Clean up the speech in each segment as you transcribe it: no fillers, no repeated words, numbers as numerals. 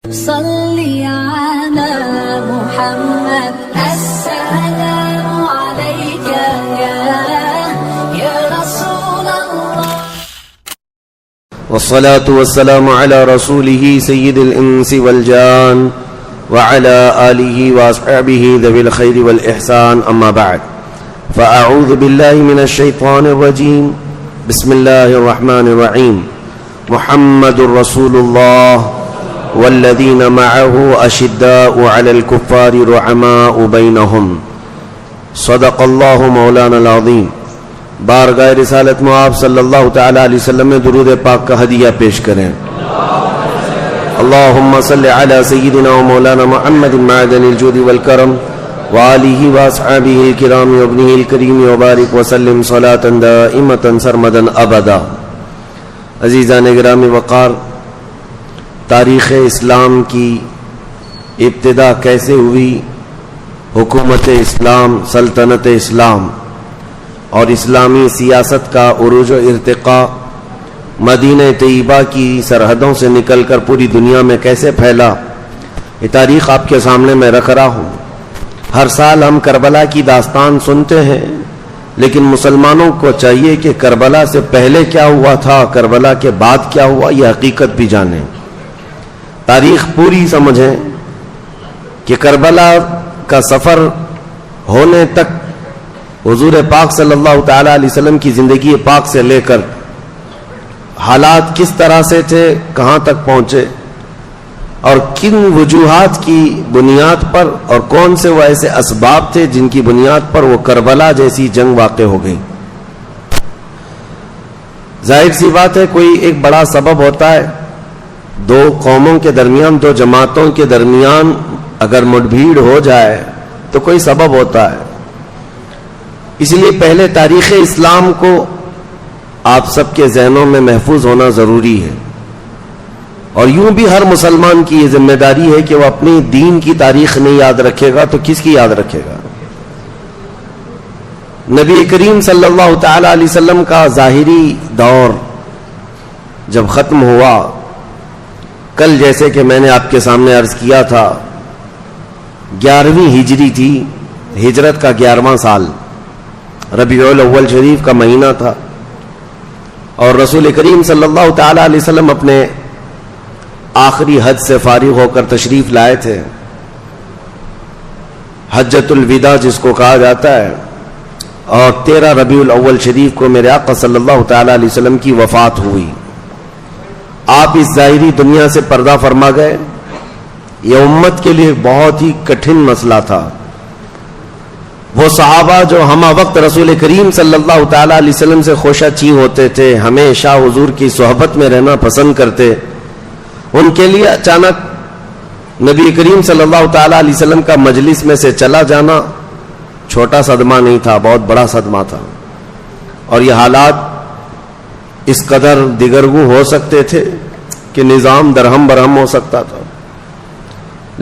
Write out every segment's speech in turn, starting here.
صلی علی محمد السلام علیک یا رسول اللہ. والصلاة والسلام على رسوله سيد الإنس والجان وعلى آله وأصحابه ذوي الخير والإحسان. أما بعد فأعوذ بالله من الشيطان الرجيم. بسم الله الرحمن الرحيم. محمد رسول الله والذين معه أشداء على الكفار رحماء بينهم. صدق الله مولانا العظيم. بارگاہ رسالت میں آپ صلی اللہ تعالی علیہ وسلم میں درود پاک کا ہدیہ پیش کریں. اللہم صلی علی سیدنا و مولانا محمد معدن الجود والکرم وآلہ واصحابہ الکرام وابنہ الکریم وبارک وسلم صلاة دائمة سرمدا ابدا. عزیزان گرامی وقار، تاریخ اسلام کی ابتدا کیسے ہوئی؟ حکومت اسلام، سلطنت اسلام اور اسلامی سیاست کا عروج و ارتقاء مدینہ طیبہ کی سرحدوں سے نکل کر پوری دنیا میں کیسے پھیلا، یہ تاریخ آپ کے سامنے میں رکھ رہا ہوں. ہر سال ہم کربلا کی داستان سنتے ہیں، لیکن مسلمانوں کو چاہیے کہ کربلا سے پہلے کیا ہوا تھا، کربلا کے بعد کیا ہوا، یہ حقیقت بھی جانیں، تاریخ پوری سمجھیں کہ کربلا کا سفر ہونے تک حضور پاک صلی اللہ تعالی علیہ وسلم کی زندگی پاک سے لے کر حالات کس طرح سے تھے، کہاں تک پہنچے، اور کن وجوہات کی بنیاد پر اور کون سے وہ ایسے اسباب تھے جن کی بنیاد پر وہ کربلا جیسی جنگ واقع ہو گئی. ظاہر سی بات ہے، کوئی ایک بڑا سبب ہوتا ہے، دو قوموں کے درمیان، دو جماعتوں کے درمیان اگر مڈبھیڑ ہو جائے تو کوئی سبب ہوتا ہے. اس لیے پہلے تاریخ اسلام کو آپ سب کے ذہنوں میں محفوظ ہونا ضروری ہے. اور یوں بھی ہر مسلمان کی یہ ذمہ داری ہے کہ وہ اپنی دین کی تاریخ نہیں یاد رکھے گا تو کس کی یاد رکھے گا؟ نبی کریم صلی اللہ تعالی علیہ وسلم کا ظاہری دور جب ختم ہوا، کل جیسے کہ میں نے آپ کے سامنے عرض کیا تھا 11ویں ہجری تھی، ہجرت کا 11واں سال، ربیع الاول شریف کا مہینہ تھا، اور رسول کریم صلی اللہ تعالی علیہ وسلم اپنے آخری حج سے فارغ ہو کر تشریف لائے تھے. حجۃ الوداع جس کو کہا جاتا ہے، اور 13 ربیع الاول شریف کو میرے آقا صلی اللہ تعالی علیہ وسلم کی وفات ہوئی. آپ اس ظاہری دنیا سے پردہ فرما گئے. یہ امت کے لیے بہت ہی کٹھن مسئلہ تھا. وہ صحابہ جو ہمہ وقت رسول کریم صلی اللہ تعالی علیہ وسلم سے خوشہ چی ہوتے تھے، ہمیشہ حضور کی صحبت میں رہنا پسند کرتے، ان کے لیے اچانک نبی کریم صلی اللہ تعالی علیہ وسلم کا مجلس میں سے چلا جانا چھوٹا صدمہ نہیں تھا، بہت بڑا صدمہ تھا. اور یہ حالات اس قدر دگرگوں ہو سکتے تھے کہ نظام درہم برہم ہو سکتا تھا.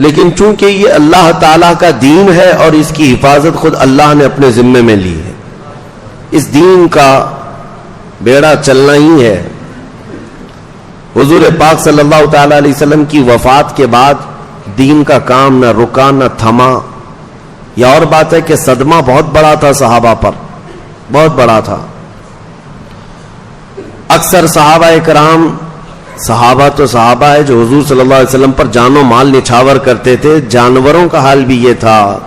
لیکن چونکہ یہ اللہ تعالیٰ کا دین ہے اور اس کی حفاظت خود اللہ نے اپنے ذمے میں لی ہے، اس دین کا بیڑا چلنا ہی ہے. حضور پاک صلی اللہ تعالی علیہ وسلم کی وفات کے بعد دین کا کام نہ رکا نہ تھما. یہ اور بات ہے کہ صدمہ بہت بڑا تھا صحابہ پر، بہت بڑا تھا. اکثر صحابہ کرام، صحابہ تو صحابہ ہے جو حضور صلی اللہ علیہ وسلم پر جان و مال نچھاور کرتے تھے، جانوروں کا حال بھی یہ تھا.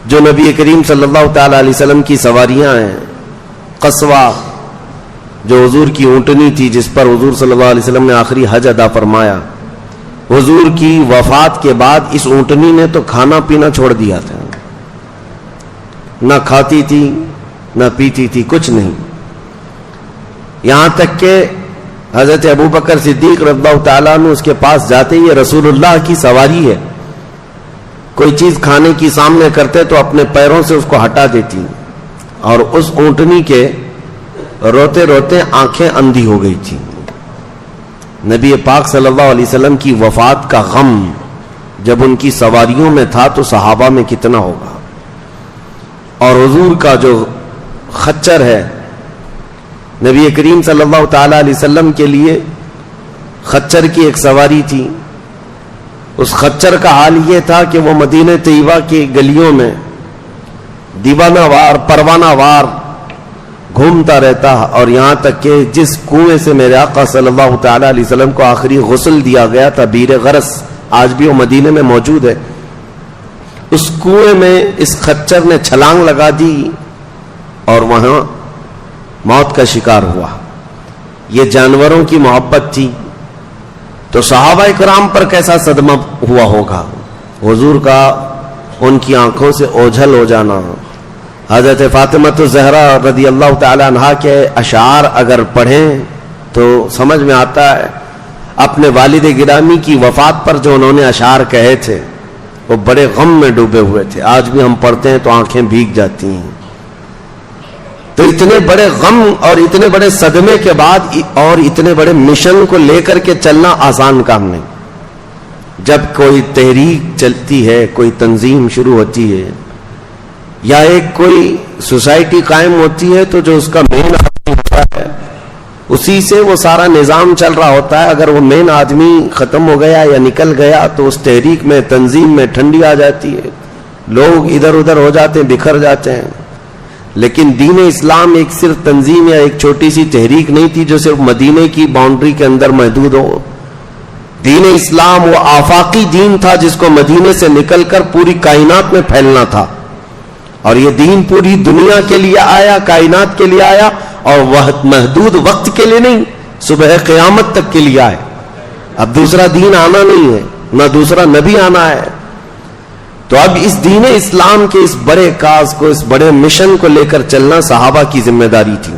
جو نبی کریم صلی اللہ تعالی علیہ وسلم کی سواریاں ہیں، قصوہ جو حضور کی اونٹنی تھی جس پر حضور صلی اللہ علیہ وسلم نے آخری حج ادا فرمایا، حضور کی وفات کے بعد اس اونٹنی نے تو کھانا پینا چھوڑ دیا تھا، نہ کھاتی تھی نہ پیتی تھی، کچھ نہیں. یہاں تک کہ حضرت ابوبکر صدیق رضی اللہ تعالیٰ عنہ اس کے پاس جاتے ہی، یہ رسول اللہ کی سواری ہے، کوئی چیز کھانے کی سامنے کرتے تو اپنے پیروں سے اس کو ہٹا دیتی، اور اس اونٹنی کے روتے روتے آنکھیں اندھی ہو گئی تھی. نبی پاک صلی اللہ علیہ وسلم کی وفات کا غم جب ان کی سواریوں میں تھا تو صحابہ میں کتنا ہوگا. اور حضور کا جو خچر ہے، نبی کریم صلی اللہ تعالی علیہ وسلم کے لیے خچر کی ایک سواری تھی. اس خچر کا حال یہ تھا کہ وہ مدینہ طیبہ کی گلیوں میں دیوانہ وار پروانہ وار گھومتا رہتا، اور یہاں تک کہ جس کنویں سے میرے آقا صلی اللہ تعالی علیہ وسلم کو آخری غسل دیا گیا تھا، بیر غرس، آج بھی وہ مدینے میں موجود ہے، اس کنویں میں اس خچر نے چھلانگ لگا دی اور وہاں موت کا شکار ہوا۔ یہ جانوروں کی محبت تھی، تو صحابہ کرام پر کیسا صدمہ ہوا ہوگا، حضور کا ان کی آنکھوں سے اوجھل ہو جانا۔ حضرت فاطمہ الزہرا رضی اللہ تعالی عنہا کے اشعار اگر پڑھیں تو سمجھ میں آتا ہے، اپنے والد گرامی کی وفات پر جو انہوں نے اشعار کہے تھے وہ بڑے غم میں ڈوبے ہوئے تھے، آج بھی ہم پڑھتے ہیں تو آنکھیں بھیگ جاتی ہیں۔ تو اتنے بڑے غم اور اتنے بڑے صدمے کے بعد اور اتنے بڑے مشن کو لے کر کے چلنا آسان کام نہیں۔ جب کوئی تحریک چلتی ہے، کوئی تنظیم شروع ہوتی ہے یا ایک کوئی سوسائٹی قائم ہوتی ہے، تو جو اس کا مین آدمی ہوتا ہے اسی سے وہ سارا نظام چل رہا ہوتا ہے۔ اگر وہ مین آدمی ختم ہو گیا یا نکل گیا تو اس تحریک میں، تنظیم میں ٹھنڈی آ جاتی ہے، لوگ ادھر ادھر ہو جاتے ہیں، بکھر جاتے ہیں۔ لیکن دین اسلام ایک صرف تنظیم یا ایک چھوٹی سی تحریک نہیں تھی جو صرف مدینے کی باؤنڈری کے اندر محدود ہو۔ دین اسلام وہ آفاقی دین تھا جس کو مدینے سے نکل کر پوری کائنات میں پھیلنا تھا، اور یہ دین پوری دنیا کے لیے آیا، کائنات کے لیے آیا، اور وہ محدود وقت کے لیے نہیں، صبح قیامت تک کے لیے آئے۔ اب دوسرا دین آنا نہیں ہے، نہ دوسرا نبی آنا ہے۔ تو اب اس دین اسلام کے اس بڑے کاز کو، اس بڑے مشن کو لے کر چلنا صحابہ کی ذمہ داری تھی۔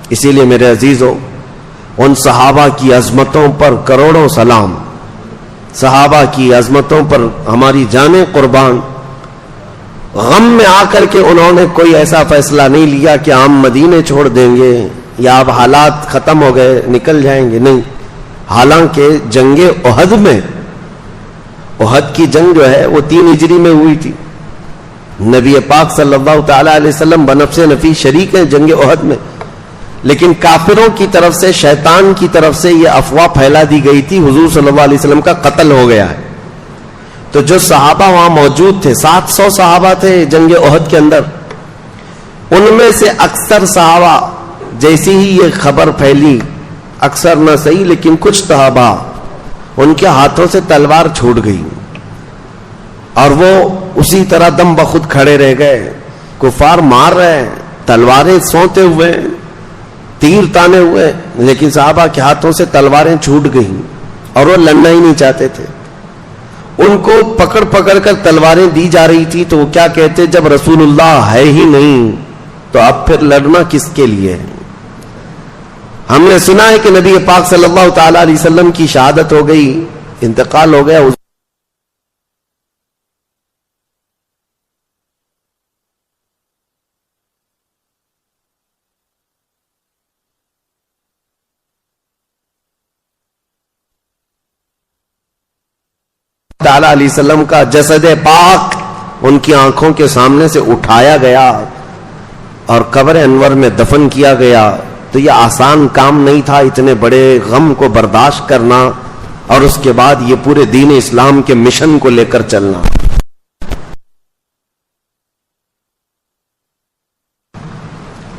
اسی لیے میرے عزیزو، ان صحابہ کی عظمتوں پر کروڑوں سلام، صحابہ کی عظمتوں پر ہماری جانیں قربان۔ غم میں آ کر کے انہوں نے کوئی ایسا فیصلہ نہیں لیا کہ ہم مدینے چھوڑ دیں گے یا اب حالات ختم ہو گئے نکل جائیں گے، نہیں۔ حالانکہ جنگ احد میں، احد کی جنگ جو ہے وہ 3 ہجری میں ہوئی تھی، نبی پاک صلی اللہ تعالی علیہ وسلم بنفس نفیس شریک ہیں جنگ احد میں، لیکن کافروں کی طرف سے، شیطان کی طرف سے یہ افواہ پھیلا دی گئی تھی حضور صلی اللہ علیہ وسلم کا قتل ہو گیا ہے۔ تو جو صحابہ وہاں موجود تھے، 700 صحابہ تھے جنگ احد کے اندر، ان میں سے اکثر صحابہ جیسی ہی یہ خبر پھیلی، اکثر نہ صحیح لیکن کچھ صحابہ، ان کے ہاتھوں سے تلوار چھوٹ گئی اور وہ اسی طرح دم بخود کھڑے رہ گئے۔ کفار مار رہے ہیں، تلواریں سونتے ہوئے، تیر تانے ہوئے، لیکن صحابہ کے ہاتھوں سے تلواریں چھوٹ گئیں اور وہ لڑنا ہی نہیں چاہتے تھے۔ ان کو پکڑ پکڑ کر تلواریں دی جا رہی تھی تو وہ کیا کہتے، جب رسول اللہ ہے ہی نہیں تو اب پھر لڑنا کس کے لیے ہے؟ ہم نے سنا ہے کہ نبی پاک صلی اللہ تعالی علیہ وسلم کی شہادت ہو گئی، انتقال ہو گیا۔ تعالی علیہ وسلم کا جسد پاک ان کی آنکھوں کے سامنے سے اٹھایا گیا اور قبر انور میں دفن کیا گیا۔ تو یہ آسان کام نہیں تھا اتنے بڑے غم کو برداشت کرنا اور اس کے بعد یہ پورے دین اسلام کے مشن کو لے کر چلنا۔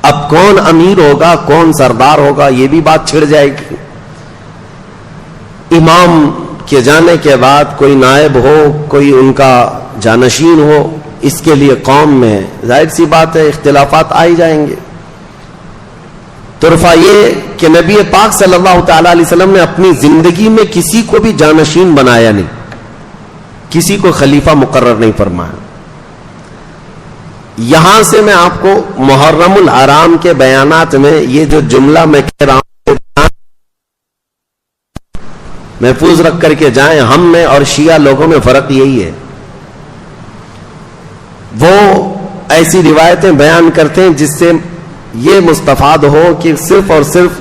اب کون امیر ہوگا، کون سردار ہوگا، یہ بھی بات چھڑ جائے گی۔ امام کے جانے کے بعد کوئی نائب ہو، کوئی ان کا جانشین ہو، اس کے لیے قوم میں ظاہر سی بات ہے اختلافات آئی جائیں گے۔ طرفہ یہ کہ نبی پاک صلی اللہ تعالی علیہ وسلم نے اپنی زندگی میں کسی کو بھی جانشین بنایا نہیں، کسی کو خلیفہ مقرر نہیں فرمایا۔ یہاں سے میں آپ کو محرم الحرام کے بیانات میں یہ جو جملہ میں کہہ رہا ہوں محفوظ رکھ کر کے جائیں۔ ہم میں اور شیعہ لوگوں میں فرق یہی ہے، وہ ایسی روایتیں بیان کرتے ہیں جس سے یہ مستفاد ہو کہ صرف اور صرف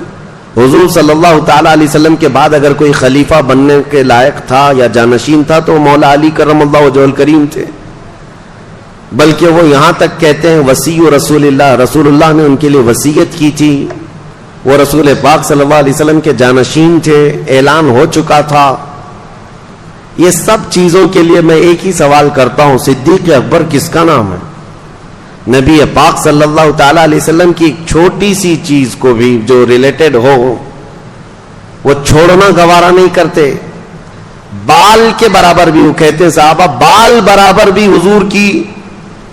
حضور صلی اللہ تعالی علیہ وسلم کے بعد اگر کوئی خلیفہ بننے کے لائق تھا یا جانشین تھا تو مولا علی کرم اللہ وجہہ الکریم تھے، بلکہ وہ یہاں تک کہتے ہیں وصی رسول اللہ، رسول اللہ نے ان کے لیے وصیت کی تھی، وہ رسول پاک صلی اللہ علیہ وسلم کے جانشین تھے، اعلان ہو چکا تھا۔ یہ سب چیزوں کے لیے میں ایک ہی سوال کرتا ہوں، صدیق اکبر کس کا نام ہے؟ نبی پاک صلی اللہ تعالی علیہ وسلم کی ایک چھوٹی سی چیز کو بھی جو ریلیٹڈ ہو وہ چھوڑنا گوارا نہیں کرتے. بال کے برابر بھی، وہ کہتے ہیں صحابہ بال برابر بھی حضور کی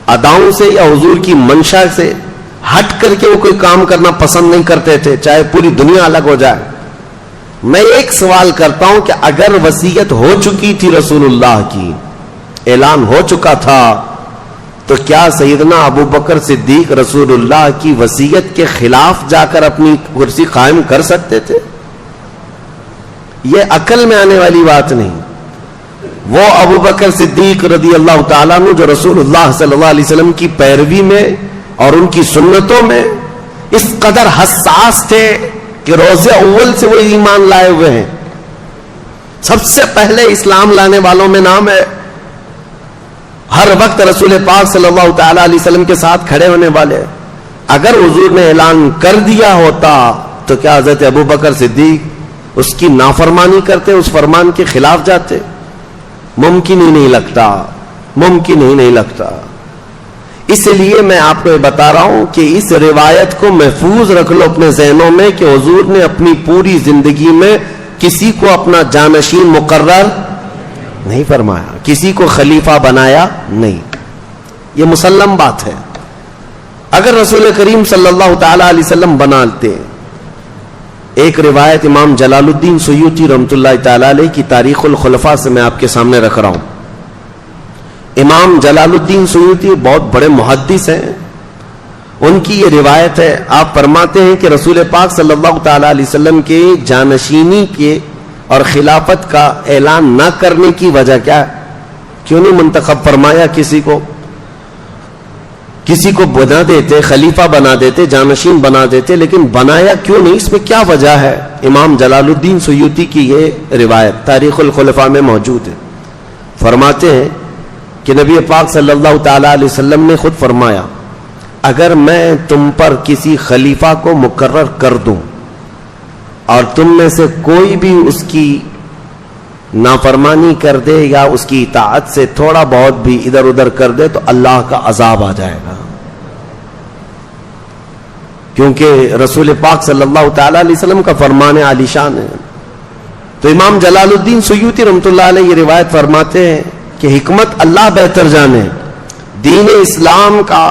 اداؤں سے یا حضور کی منشا سے ہٹ کر کے وہ کوئی کام کرنا پسند نہیں کرتے تھے، چاہے پوری دنیا الگ ہو جائے. میں ایک سوال کرتا ہوں کہ اگر وصیت ہو چکی تھی رسول اللہ کی، اعلان ہو چکا تھا، تو کیا سیدنا ابو بکر صدیق رسول اللہ کی وصیت کے خلاف جا کر اپنی کرسی قائم کر سکتے تھے؟ یہ عقل میں آنے والی بات نہیں. وہ ابو بکر صدیق رضی اللہ تعالیٰ عنہ جو رسول اللہ صلی اللہ علیہ وسلم کی پیروی میں اور ان کی سنتوں میں اس قدر حساس تھے کہ روز اول سے وہ ایمان لائے ہوئے ہیں. سب سے پہلے اسلام لانے والوں میں نام ہے، ہر وقت رسول پاک صلی اللہ تعالی علیہ وسلم کے ساتھ کھڑے ہونے والے. اگر حضور نے اعلان کر دیا ہوتا تو کیا حضرت ابو بکر صدیق اس کی نافرمانی کرتے، اس فرمان کے خلاف جاتے؟ ممکن ہی نہیں لگتا، ممکن ہی نہیں لگتا. اس لیے میں آپ کو یہ بتا رہا ہوں کہ اس روایت کو محفوظ رکھ لو اپنے ذہنوں میں کہ حضور نے اپنی پوری زندگی میں کسی کو اپنا جانشین مقرر نہیں فرمایا، کسی کو خلیفہ بنایا نہیں. یہ مسلم بات ہے. اگر رسول کریم صلی اللہ تعالی علیہ وسلم بناتے، ایک روایت امام جلال الدین سیوطی رحمۃ اللہ تعالی علیہ کی تاریخ الخلفاء سے میں آپ کے سامنے رکھ رہا ہوں. امام جلال الدین سیوطی بہت بڑے محدث ہیں، ان کی یہ روایت ہے. آپ فرماتے ہیں کہ رسول پاک صلی اللہ تعالی علیہ وسلم کے جانشینی کے اور خلافت کا اعلان نہ کرنے کی وجہ کیا ہے؟ کیوں نہیں منتخب فرمایا کسی کو بنا دیتے، خلیفہ بنا دیتے، جانشین بنا دیتے، لیکن بنایا کیوں نہیں؟ اس میں کیا وجہ ہے؟ امام جلال الدین سیوطی کی یہ روایت تاریخ الخلفاء میں موجود ہے. فرماتے ہیں کہ نبی پاک صلی اللہ تعالی علیہ وسلم نے خود فرمایا، اگر میں تم پر کسی خلیفہ کو مقرر کر دوں اور تم میں سے کوئی بھی اس کی نافرمانی کر دے یا اس کی اطاعت سے تھوڑا بہت بھی ادھر ادھر کر دے تو اللہ کا عذاب آ جائے گا. کیونکہ رسول پاک صلی اللہ تعالی علیہ وسلم کا فرمان عالی شان ہے. تو امام جلال الدین سیوطی رحمۃ اللہ علیہ یہ روایت فرماتے ہیں کہ حکمت اللہ بہتر جانے، دین اسلام کا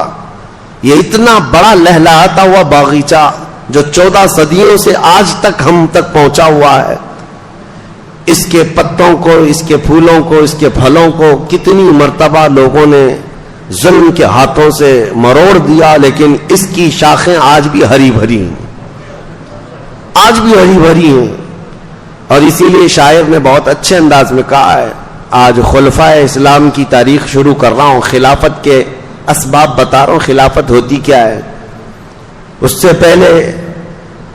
یہ اتنا بڑا لہلہاتا ہوا باغیچہ جو 14 صدیوں سے آج تک ہم تک پہنچا ہوا ہے، اس کے پتوں کو، اس کے پھولوں کو، اس کے پھلوں کو کتنی مرتبہ لوگوں نے ظلم کے ہاتھوں سے مروڑ دیا، لیکن اس کی شاخیں آج بھی ہری بھری ہیں، آج بھی ہری بھری ہیں. اور اسی لیے شاعر نے بہت اچھے انداز میں کہا ہے، آج خلفائے اسلام کی تاریخ شروع کر رہا ہوں، خلافت کے اسباب بتا رہا ہوں، خلافت ہوتی کیا ہے. اس سے پہلے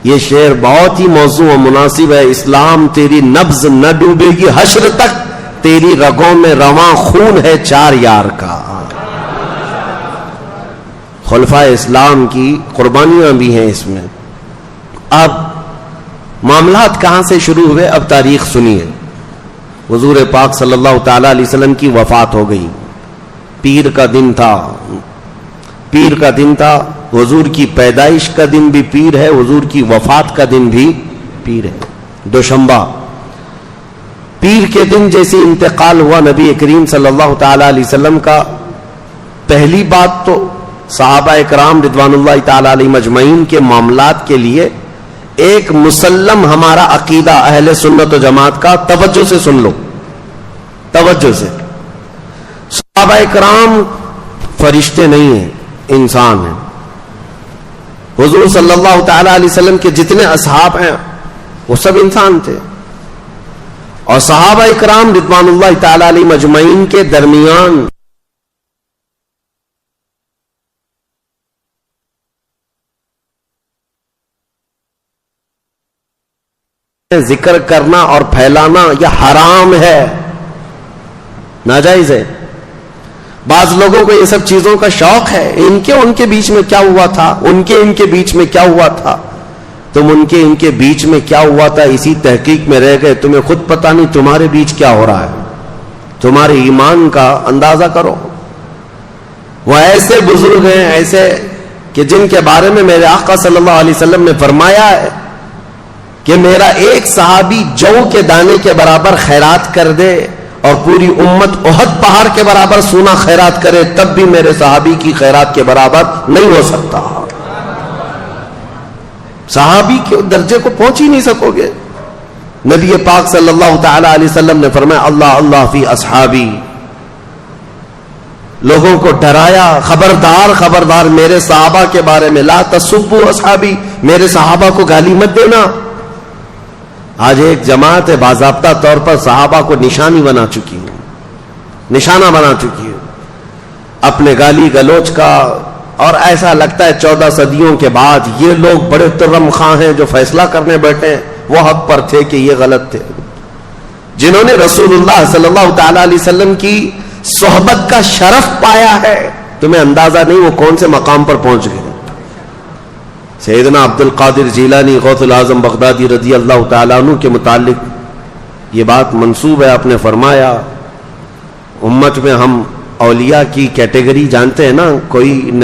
یہ شعر بہت ہی موضوع و مناسب ہے، اسلام تیری نبض نہ ڈوبے گی حشر تک، تیری رگوں میں رواں خون ہے 4 یار کا. خلفائے اسلام کی قربانیاں بھی ہیں اس میں. اب معاملات کہاں سے شروع ہوئے؟ اب تاریخ سنیے. حضور پاک صلی اللہ تعالی علیہ وسلم کی وفات ہو گئی، پیر کا دن تھا. حضور کی پیدائش کا دن بھی پیر ہے، حضور کی وفات کا دن بھی پیر ہے، دوشنبہ. پیر کے دن جیسے انتقال ہوا نبی کریم صلی اللہ تعالی علیہ وسلم کا، پہلی بات تو صحابہ اکرام رضوان اللہ تعالی علیہ مجمعین کے معاملات کے لیے ایک مسلم ہمارا عقیدہ اہل سنت و جماعت کا، توجہ سے سن لو، توجہ سے. صحابہ اکرام فرشتے نہیں ہیں، انسان ہیں. حضور صلی اللہ تعالی علیہ وسلم کے جتنے اصحاب ہیں وہ سب انسان تھے، اور صحابہ اکرام رضوان اللہ تعالی علیہ مجمعین کے درمیان ذکر کرنا اور پھیلانا یہ حرام ہے، ناجائز ہے. بعض لوگوں کو یہ سب چیزوں کا شوق ہے، ان کے بیچ میں کیا ہوا تھا، ان کے بیچ میں کیا ہوا تھا، تم ان کے بیچ میں کیا ہوا تھا اسی تحقیق میں رہ گئے، تمہیں خود پتہ نہیں تمہارے بیچ کیا ہو رہا ہے. تمہارے ایمان کا اندازہ کرو. وہ ایسے بزرگ ہیں ایسے کہ جن کے بارے میں میرے آقا صلی اللہ علیہ وسلم نے فرمایا ہے کہ میرا ایک صحابی جو کے دانے کے برابر خیرات کر دے اور پوری امت احد پہاڑ کے برابر سونا خیرات کرے تب بھی میرے صحابی کی خیرات کے برابر نہیں ہو سکتا. صحابی کے درجے کو پہنچ ہی نہیں سکو گے. نبی پاک صلی اللہ تعالی علیہ وسلم نے فرمایا اللہ اللہ فی اصحابی، لوگوں کو ڈرایا خبردار خبردار میرے صحابہ کے بارے میں، لا تسبوا اصحابی، میرے صحابہ کو گالی مت دینا. آج ایک جماعت باضابطہ طور پر صحابہ کو نشانی بنا چکی ہے، نشانہ بنا چکی ہے اپنے گالی گلوچ کا. اور ایسا لگتا ہے 14 صدیوں کے بعد یہ لوگ بڑے ترم خواہ ہیں جو فیصلہ کرنے بیٹھے ہیں. وہ حق پر تھے کہ یہ غلط تھے. جنہوں نے رسول اللہ صلی اللہ تعالی علیہ وسلم کی صحبت کا شرف پایا ہے، تمہیں اندازہ نہیں وہ کون سے مقام پر پہنچ گئے. سیدنا عبد القادر جیلانی غوث الاعظم بغدادی رضی اللہ تعالیٰ عنہ کے متعلق یہ بات منسوب ہے. آپ نے فرمایا امت میں ہم اولیاء کی کیٹیگری جانتے ہیں نا، کوئی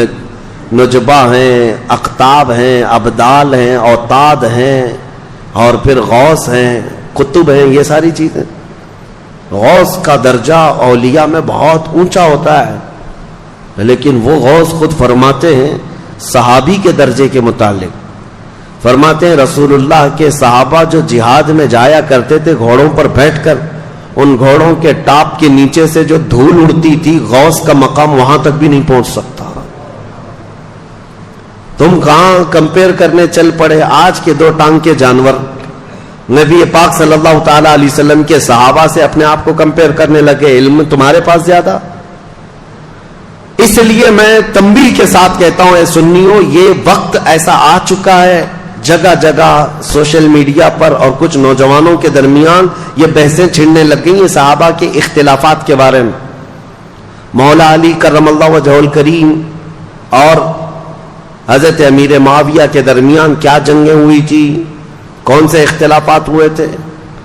نجبہ ہیں، اقطاب ہیں، ابدال ہیں، اوتاد ہیں، اور پھر غوث ہیں، قطب ہیں. یہ ساری چیزیں غوث کا درجہ اولیاء میں بہت اونچا ہوتا ہے. لیکن وہ غوث خود فرماتے ہیں صحابی کے درجے کے متعلق، فرماتے ہیں رسول اللہ کے صحابہ جو جہاد میں جایا کرتے تھے گھوڑوں پر بیٹھ کر، ان گھوڑوں کے ٹاپ کے نیچے سے جو دھول اڑتی تھی غوث کا مقام وہاں تک بھی نہیں پہنچ سکتا. تم کہاں کمپیئر کرنے چل پڑے آج کے 2 ٹانگ کے جانور نبی پاک صلی اللہ تعالی علیہ وسلم کے صحابہ سے اپنے آپ کو کمپیئر کرنے لگے. علم تمہارے پاس زیادہ. اس لیے میں تنبیہ کے ساتھ کہتا ہوں اے سنیوں، یہ وقت ایسا آ چکا ہے جگہ جگہ سوشل میڈیا پر اور کچھ نوجوانوں کے درمیان یہ بحثیں چھڑنے لگ گئی ہیں صحابہ کے اختلافات کے بارے میں. مولا علی کرم اللہ وجہہ الکریم اور حضرت امیر معاویہ کے درمیان کیا جنگیں ہوئی تھی، کون سے اختلافات ہوئے تھے.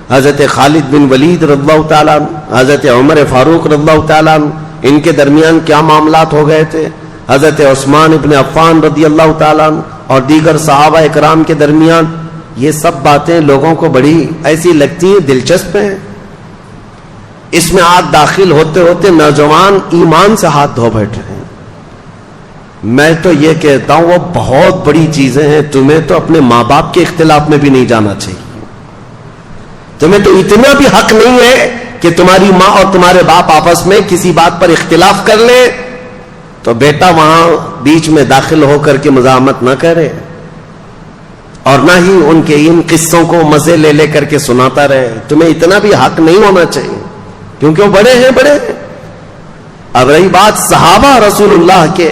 حضرت خالد بن ولید رضی اللہ تعالیٰ، حضرت عمر فاروق رضی اللہ تعالیٰ، ان کے درمیان کیا معاملات ہو گئے تھے. حضرت عثمان ابن عفان رضی اللہ تعالیٰ اور دیگر صحابہ اکرام کے درمیان. یہ سب باتیں لوگوں کو بڑی ایسی لگتی ہیں دلچسپ ہیں. اس میں آج داخل ہوتے ہوتے نوجوان ایمان سے ہاتھ دھو بیٹھے ہیں. میں تو یہ کہتا ہوں وہ بہت بڑی چیزیں ہیں. تمہیں تو اپنے ماں باپ کے اختلاف میں بھی نہیں جانا چاہیے. تمہیں تو اتنا بھی حق نہیں ہے کہ تمہاری ماں اور تمہارے باپ آپس میں کسی بات پر اختلاف کر لیں تو بیٹا وہاں بیچ میں داخل ہو کر کے مزاحمت نہ کرے اور نہ ہی ان کے ان قصوں کو مزے لے لے کر کے سناتا رہے. تمہیں اتنا بھی حق نہیں ہونا چاہیے کیونکہ وہ بڑے ہیں. اب رہی بات صحابہ رسول اللہ کے،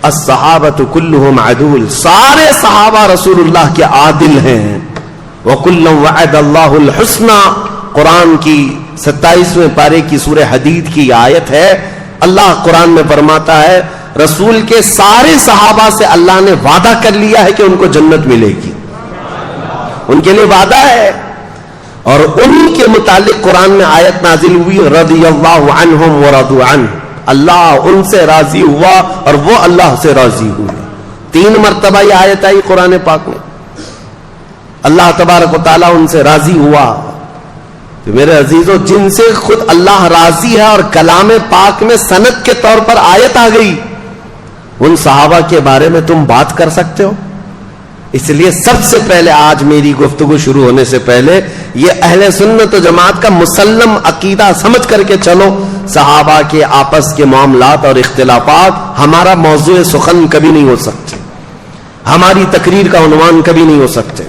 الصحابۃ کلھم عدول، سارے صحابہ رسول اللہ کے عادل ہیں. وَكُلًّا وَعَدَ اللَّهُ الْحُسْنَى، قرآن کی 27ویں پارے کی سورہ حدید کی آیت ہے. اللہ قرآن میں فرماتا ہے رسول کے سارے صحابہ سے اللہ نے وعدہ کر لیا ہے کہ ان کو جنت ملے گی. ان کے لیے وعدہ ہے اور انہی کے متعلق قرآن میں آیت نازل ہوئی رضی اللہ عنہم ورضوا عنہ، اللہ ان سے راضی ہوا اور وہ اللہ سے راضی ہوئے. 3 مرتبہ یہ آیت آئی قرآن پاک میں. اللہ تبارک و تعالیٰ ان سے راضی ہوا. تو میرے عزیزو، جن سے خود اللہ راضی ہے اور کلام پاک میں سند کے طور پر آیت آ گئی، ان صحابہ کے بارے میں تم بات کر سکتے ہو؟ اس لیے سب سے پہلے آج میری گفتگو شروع ہونے سے پہلے یہ اہل سنت و جماعت کا مسلم عقیدہ سمجھ کر کے چلو. صحابہ کے آپس کے معاملات اور اختلافات ہمارا موضوع سخن کبھی نہیں ہو سکتے، ہماری تقریر کا عنوان کبھی نہیں ہو سکتے.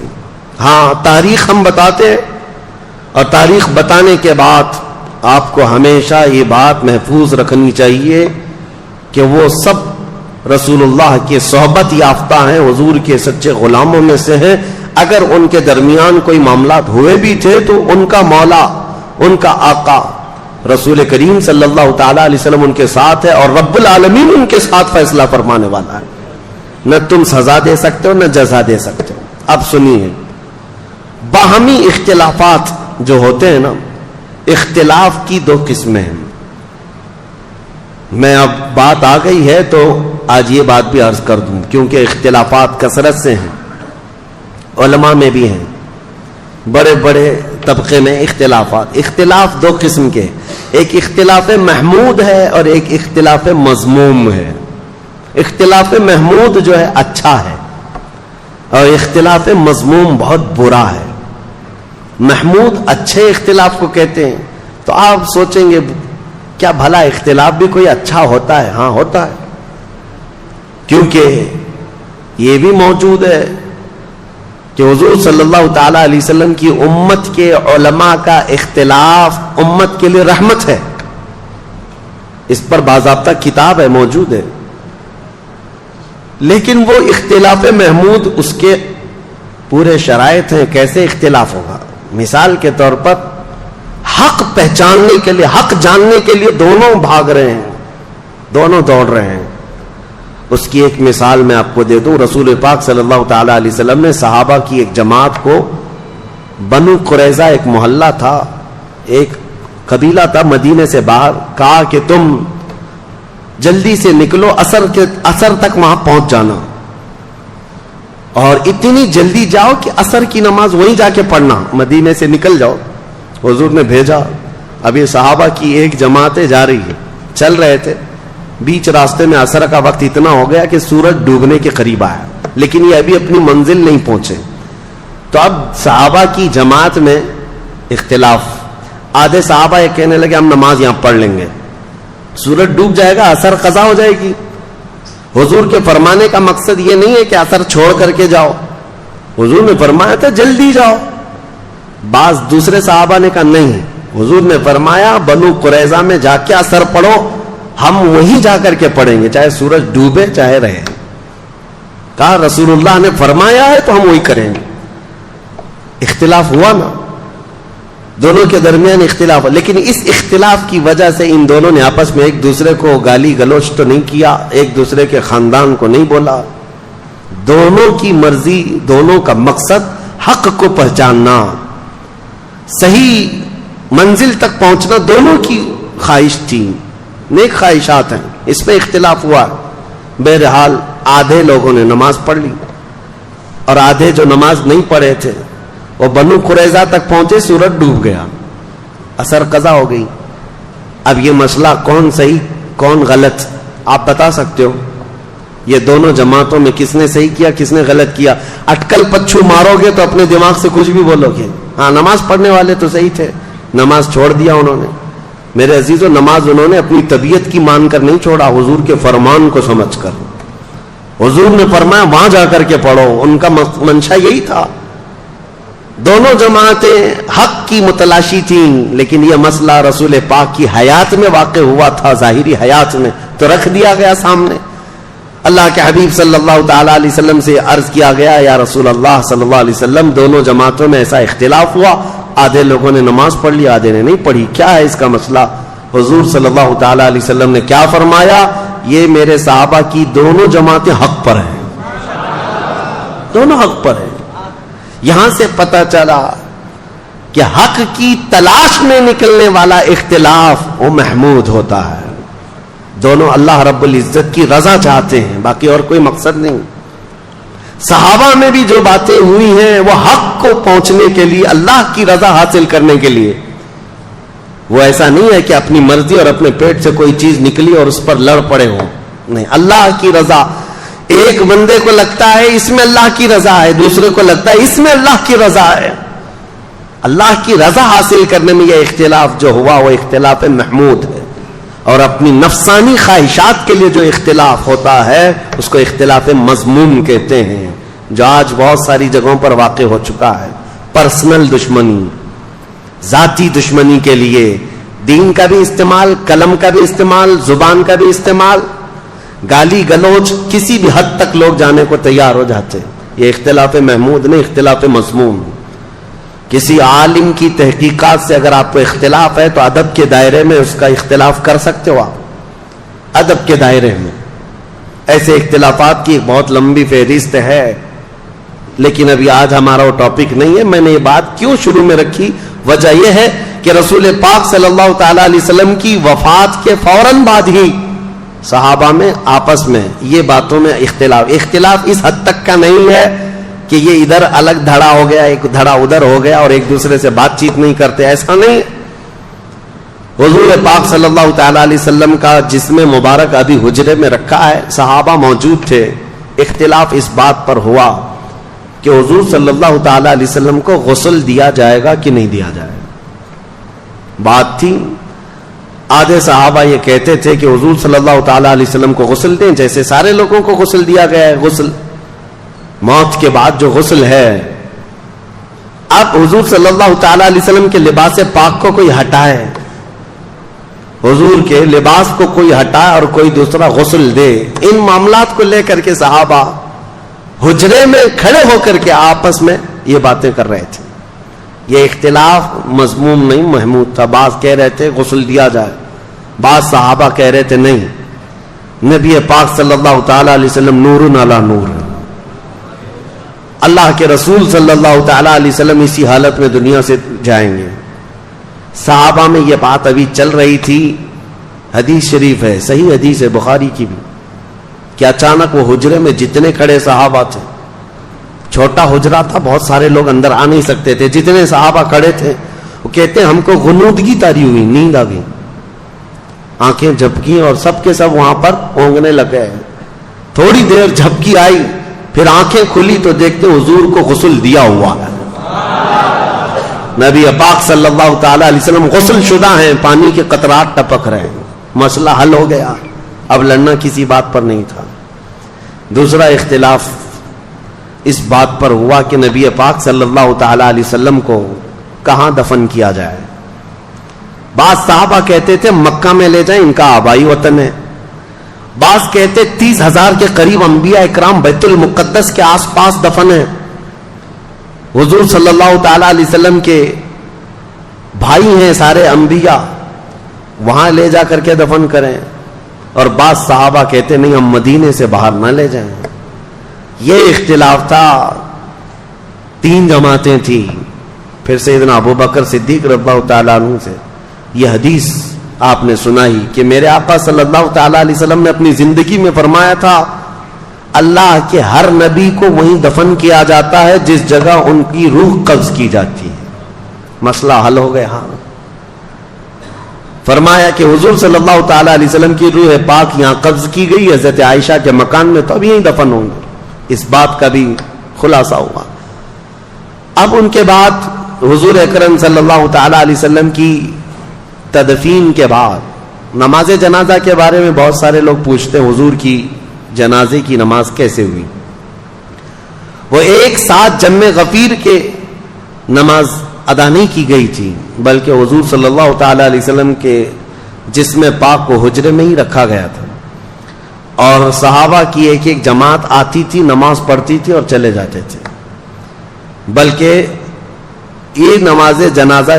ہاں، تاریخ ہم بتاتے ہیں اور تاریخ بتانے کے بعد آپ کو ہمیشہ یہ بات محفوظ رکھنی چاہیے کہ وہ سب رسول اللہ کے صحبت یافتہ ہیں، حضور کے سچے غلاموں میں سے ہیں. اگر ان کے درمیان کوئی معاملات ہوئے بھی تھے تو ان کا مولا، ان کا آقا رسول کریم صلی اللہ تعالی علیہ وسلم ان کے ساتھ ہے اور رب العالمین ان کے ساتھ فیصلہ فرمانے والا ہے. نہ تم سزا دے سکتے ہو نہ جزا دے سکتے ہو. اب سنیے، باہمی اختلافات جو ہوتے ہیں نا، اختلاف کی دو قسمیں ہیں. میں اب بات آ گئی ہے تو آج یہ بات بھی عرض کر دوں, کیونکہ اختلافات کثرت سے ہیں, علماء میں بھی ہیں, بڑے بڑے طبقے میں اختلافات. اختلاف دو قسم کے, ایک اختلاف محمود ہے اور ایک اختلاف مذموم ہے. اختلاف محمود جو ہے اچھا ہے, اور اختلاف مذموم بہت برا ہے. محمود اچھے اختلاف کو کہتے ہیں. تو آپ سوچیں گے کیا بھلا اختلاف بھی کوئی اچھا ہوتا ہے؟ ہاں ہوتا ہے, کیونکہ یہ بھی موجود ہے کہ حضور صلی اللہ تعالی علیہ وسلم کی امت کے علماء کا اختلاف امت کے لیے رحمت ہے. اس پر باضابطہ کتاب ہے, موجود ہے. لیکن وہ اختلاف محمود, اس کے پورے شرائط ہیں. کیسے اختلاف ہوگا؟ مثال کے طور پر حق پہچاننے کے لیے, حق جاننے کے لیے دونوں بھاگ رہے ہیں, دونوں دوڑ رہے ہیں. اس کی ایک مثال میں آپ کو دے دوں. رسول پاک صلی اللہ تعالی علیہ وسلم نے صحابہ کی ایک جماعت کو, بنو قریظہ ایک محلہ تھا, ایک قبیلہ تھا مدینے سے باہر, کہا کہ تم جلدی سے نکلو, عصر تک وہاں پہنچ جانا, اور اتنی جلدی جاؤ کہ عصر کی نماز وہیں جا کے پڑھنا, مدینے سے نکل جاؤ. حضور نے بھیجا. اب یہ صحابہ کی ایک جماعتیں جا رہی ہے, چل رہے تھے. بیچ راستے میں عصر کا وقت اتنا ہو گیا کہ سورج ڈوبنے کے قریب آیا, لیکن یہ ابھی اپنی منزل نہیں پہنچے. تو اب صحابہ کی جماعت میں اختلاف. آدھے صحابہ یہ کہنے لگے ہم نماز یہاں پڑھ لیں گے, سورج ڈوب جائے گا, عصر قضا ہو جائے گی. حضور کے فرمانے کا مقصد یہ نہیں ہے کہ عصر چھوڑ کر کے جاؤ. حضور نے فرمایا تھا جلدی جاؤ. بعض دوسرے صحابہ نے کہا نہیں, حضور نے فرمایا بنو قریظہ میں جا کے عصر پڑھو, ہم وہیں جا کر کے پڑھیں گے چاہے سورج ڈوبے چاہے رہے. کہا رسول اللہ نے فرمایا ہے تو ہم وہی کریں گے. اختلاف ہوا نا, دونوں کے درمیان اختلاف. لیکن اس اختلاف کی وجہ سے ان دونوں نے آپس میں ایک دوسرے کو گالی گلوچ تو نہیں کیا, ایک دوسرے کے خاندان کو نہیں بولا. دونوں کی مرضی, دونوں کا مقصد حق کو پہچاننا, صحیح منزل تک پہنچنا, دونوں کی خواہش تھی, نیک خواہشات ہیں. اس میں اختلاف ہوا. بہرحال آدھے لوگوں نے نماز پڑھ لی, اور آدھے جو نماز نہیں پڑھے تھے وہ بنو قریظہ تک پہنچے, سورج ڈوب گیا, عصر قضا ہو گئی. اب یہ مسئلہ کون صحیح کون غلط آپ بتا سکتے ہو؟ یہ دونوں جماعتوں میں کس نے صحیح کیا کس نے غلط کیا؟ اٹکل پچھو مارو گے تو اپنے دماغ سے کچھ بھی بولو گے. ہاں نماز پڑھنے والے تو صحیح تھے, نماز چھوڑ دیا انہوں نے. میرے عزیزو, نماز انہوں نے اپنی طبیعت کی مان کر نہیں چھوڑا, حضور کے فرمان کو سمجھ کر. حضور نے فرمایا وہاں جا کر کے پڑھو, ان کا منشا یہی تھا. دونوں جماعتیں حق کی متلاشی تھیں, لیکن یہ مسئلہ رسول پاک کی حیات میں واقع ہوا تھا, ظاہری حیات میں, تو رکھ دیا گیا سامنے. اللہ کے حبیب صلی اللہ تعالی علیہ وسلم سے عرض کیا گیا, یا رسول اللہ صلی اللہ علیہ وسلم, دونوں جماعتوں میں ایسا اختلاف ہوا, آدھے لوگوں نے نماز پڑھ لی آدھے نے نہیں پڑھی, کیا ہے اس کا مسئلہ؟ حضور صلی اللہ تعالی علیہ وسلم نے کیا فرمایا؟ یہ میرے صحابہ کی دونوں جماعتیں حق پر ہیں, دونوں حق پر ہیں. یہاں سے پتہ چلا کہ حق کی تلاش میں نکلنے والا اختلاف وہ محمود ہوتا ہے. دونوں اللہ رب العزت کی رضا چاہتے ہیں, باقی اور کوئی مقصد نہیں. صحابہ میں بھی جو باتیں ہوئی ہیں وہ حق کو پہنچنے کے لیے, اللہ کی رضا حاصل کرنے کے لیے. وہ ایسا نہیں ہے کہ اپنی مرضی اور اپنے پیٹ سے کوئی چیز نکلی اور اس پر لڑ پڑے ہوں, نہیں, اللہ کی رضا. ایک بندے کو لگتا ہے اس میں اللہ کی رضا ہے, دوسرے کو لگتا ہے اس میں اللہ کی رضا ہے. اللہ کی رضا حاصل کرنے میں یہ اختلاف جو ہوا وہ اختلاف محمود ہے. اور اپنی نفسانی خواہشات کے لیے جو اختلاف ہوتا ہے اس کو اختلاف مذموم کہتے ہیں, جو آج بہت ساری جگہوں پر واقع ہو چکا ہے. پرسنل دشمنی, ذاتی دشمنی کے لیے دین کا بھی استعمال, قلم کا بھی استعمال, زبان کا بھی استعمال, گالی گلوچ, کسی بھی حد تک لوگ جانے کو تیار ہو جاتے. یہ اختلاف محمود نہیں, اختلاف مذموم. کسی عالم کی تحقیقات سے اگر آپ کو اختلاف ہے تو ادب کے دائرے میں اس کا اختلاف کر سکتے ہو آپ, ادب کے دائرے میں. ایسے اختلافات کی بہت لمبی فہرست ہے, لیکن ابھی آج ہمارا وہ ٹاپک نہیں ہے. میں نے یہ بات کیوں شروع میں رکھی, وجہ یہ ہے کہ رسول پاک صلی اللہ تعالی علیہ وسلم کی وفات کے فوراً بعد ہی صحابہ میں آپس میں یہ باتوں میں اختلاف اس حد تک کا نہیں ہے کہ یہ ادھر الگ دھڑا ہو گیا، ایک دھڑا ادھر ہو گیا اور ایک دوسرے سے بات چیت نہیں کرتے، ایسا نہیں۔ حضور پاک صلی اللہ تعالی علیہ وسلم کا جسم مبارک ابھی حجرے میں رکھا ہے، صحابہ موجود تھے، اختلاف اس بات پر ہوا کہ حضور صلی اللہ تعالی علیہ وسلم کو غسل دیا جائے گا کہ نہیں دیا جائے گا۔ بات تھی، آدھے صحابہ یہ کہتے تھے کہ حضور صلی اللہ تعالی علیہ وسلم کو غسل دیں جیسے سارے لوگوں کو غسل دیا گیا ہے، غسل موت کے بعد جو غسل ہے۔ اب حضور صلی اللہ تعالی علیہ وسلم کے لباس پاک کو کوئی ہٹائے، حضور کے لباس کو کوئی ہٹائے اور کوئی دوسرا غسل دے، ان معاملات کو لے کر کے صحابہ حجرے میں کھڑے ہو کر کے آپس میں یہ باتیں کر رہے تھے۔ یہ اختلاف مذموم نہیں، محمود تھا۔ بعض کہہ رہے تھے غسل دیا جائے، بعض صحابہ کہہ رہے تھے نہیں، نبی پاک صلی اللہ تعالی علیہ وسلم نور علی نور، اللہ کے رسول صلی اللہ تعالی علیہ وسلم اسی حالت میں دنیا سے جائیں گے۔ صحابہ میں یہ بات ابھی چل رہی تھی، حدیث شریف ہے، صحیح حدیث ہے بخاری کی بھی، کہ اچانک وہ حجرے میں جتنے کھڑے صحابہ تھے، چھوٹا حجرہ تھا، بہت سارے لوگ اندر آ نہیں سکتے تھے، جتنے صحابہ کھڑے تھے وہ کہتے ہیں ہم کو غنودگی طاری ہوئی، نیند آ گئی، آنکھیں جھپکی اور سب کے سب وہاں پر اونگنے لگ گئے۔ تھوڑی دیر جھپکی آئی، پھر آنکھیں کھلی تو دیکھتے حضور کو غسل دیا ہوا ہے، نبی پاک صلی اللہ تعالی علیہ وسلم غسل شدہ ہیں، پانی کے قطرات ٹپک رہے ہیں، مسئلہ حل ہو گیا، اب لڑنا کسی بات پر نہیں تھا۔ دوسرا اختلاف اس بات پر ہوا کہ نبی پاک صلی اللہ تعالی علیہ وسلم کو کہاں دفن کیا جائے۔ بعض صحابہ کہتے تھے مکہ میں لے جائیں، ان کا آبائی وطن ہے، بعض کہتے 30,000 کے قریب انبیاء اکرام بیت المقدس کے آس پاس دفن ہیں، حضور صلی اللہ تعالی علیہ وسلم کے بھائی ہیں سارے انبیاء، وہاں لے جا کر کے دفن کریں، اور بعض صحابہ کہتے نہیں ہم مدینے سے باہر نہ لے جائیں۔ یہ اختلاف تھا، تین جماعتیں تھیں۔ پھر سیدنا ابو بکر صدیق رضی اللہ تعالیٰ عنہ سے یہ حدیث آپ نے سنائی کہ میرے آقا صلی اللہ تعالیٰ علیہ وسلم نے اپنی زندگی میں فرمایا تھا اللہ کے ہر نبی کو وہیں دفن کیا جاتا ہے جس جگہ ان کی روح قبض کی جاتی ہے۔ مسئلہ حل ہو گیا۔ ہاں، فرمایا کہ حضور صلی اللہ تعالیٰ علیہ وسلم کی روح پاک یہاں قبض کی گئی حضرت عائشہ کے مکان میں، تو اب یہیں دفن ہوں گے۔ اس بات کا بھی خلاصہ ہوا۔ اب ان کے بعد حضور اکرم صلی اللہ تعالیٰ علیہ وسلم کی تدفین کے بعد نماز جنازہ کے بارے میں بہت سارے لوگ پوچھتے ہیں حضور کی جنازے کی نماز کیسے ہوئی۔ وہ ایک ساتھ جمع غفیر کے نماز ادا نہیں کی گئی تھی، بلکہ حضور صلی اللہ تعالی علیہ وسلم کے جسم پاک کو حجرے میں ہی رکھا گیا تھا، اور صحابہ کی ایک ایک جماعت آتی تھی، نماز پڑھتی تھی اور چلے جاتے تھے۔ بلکہ یہ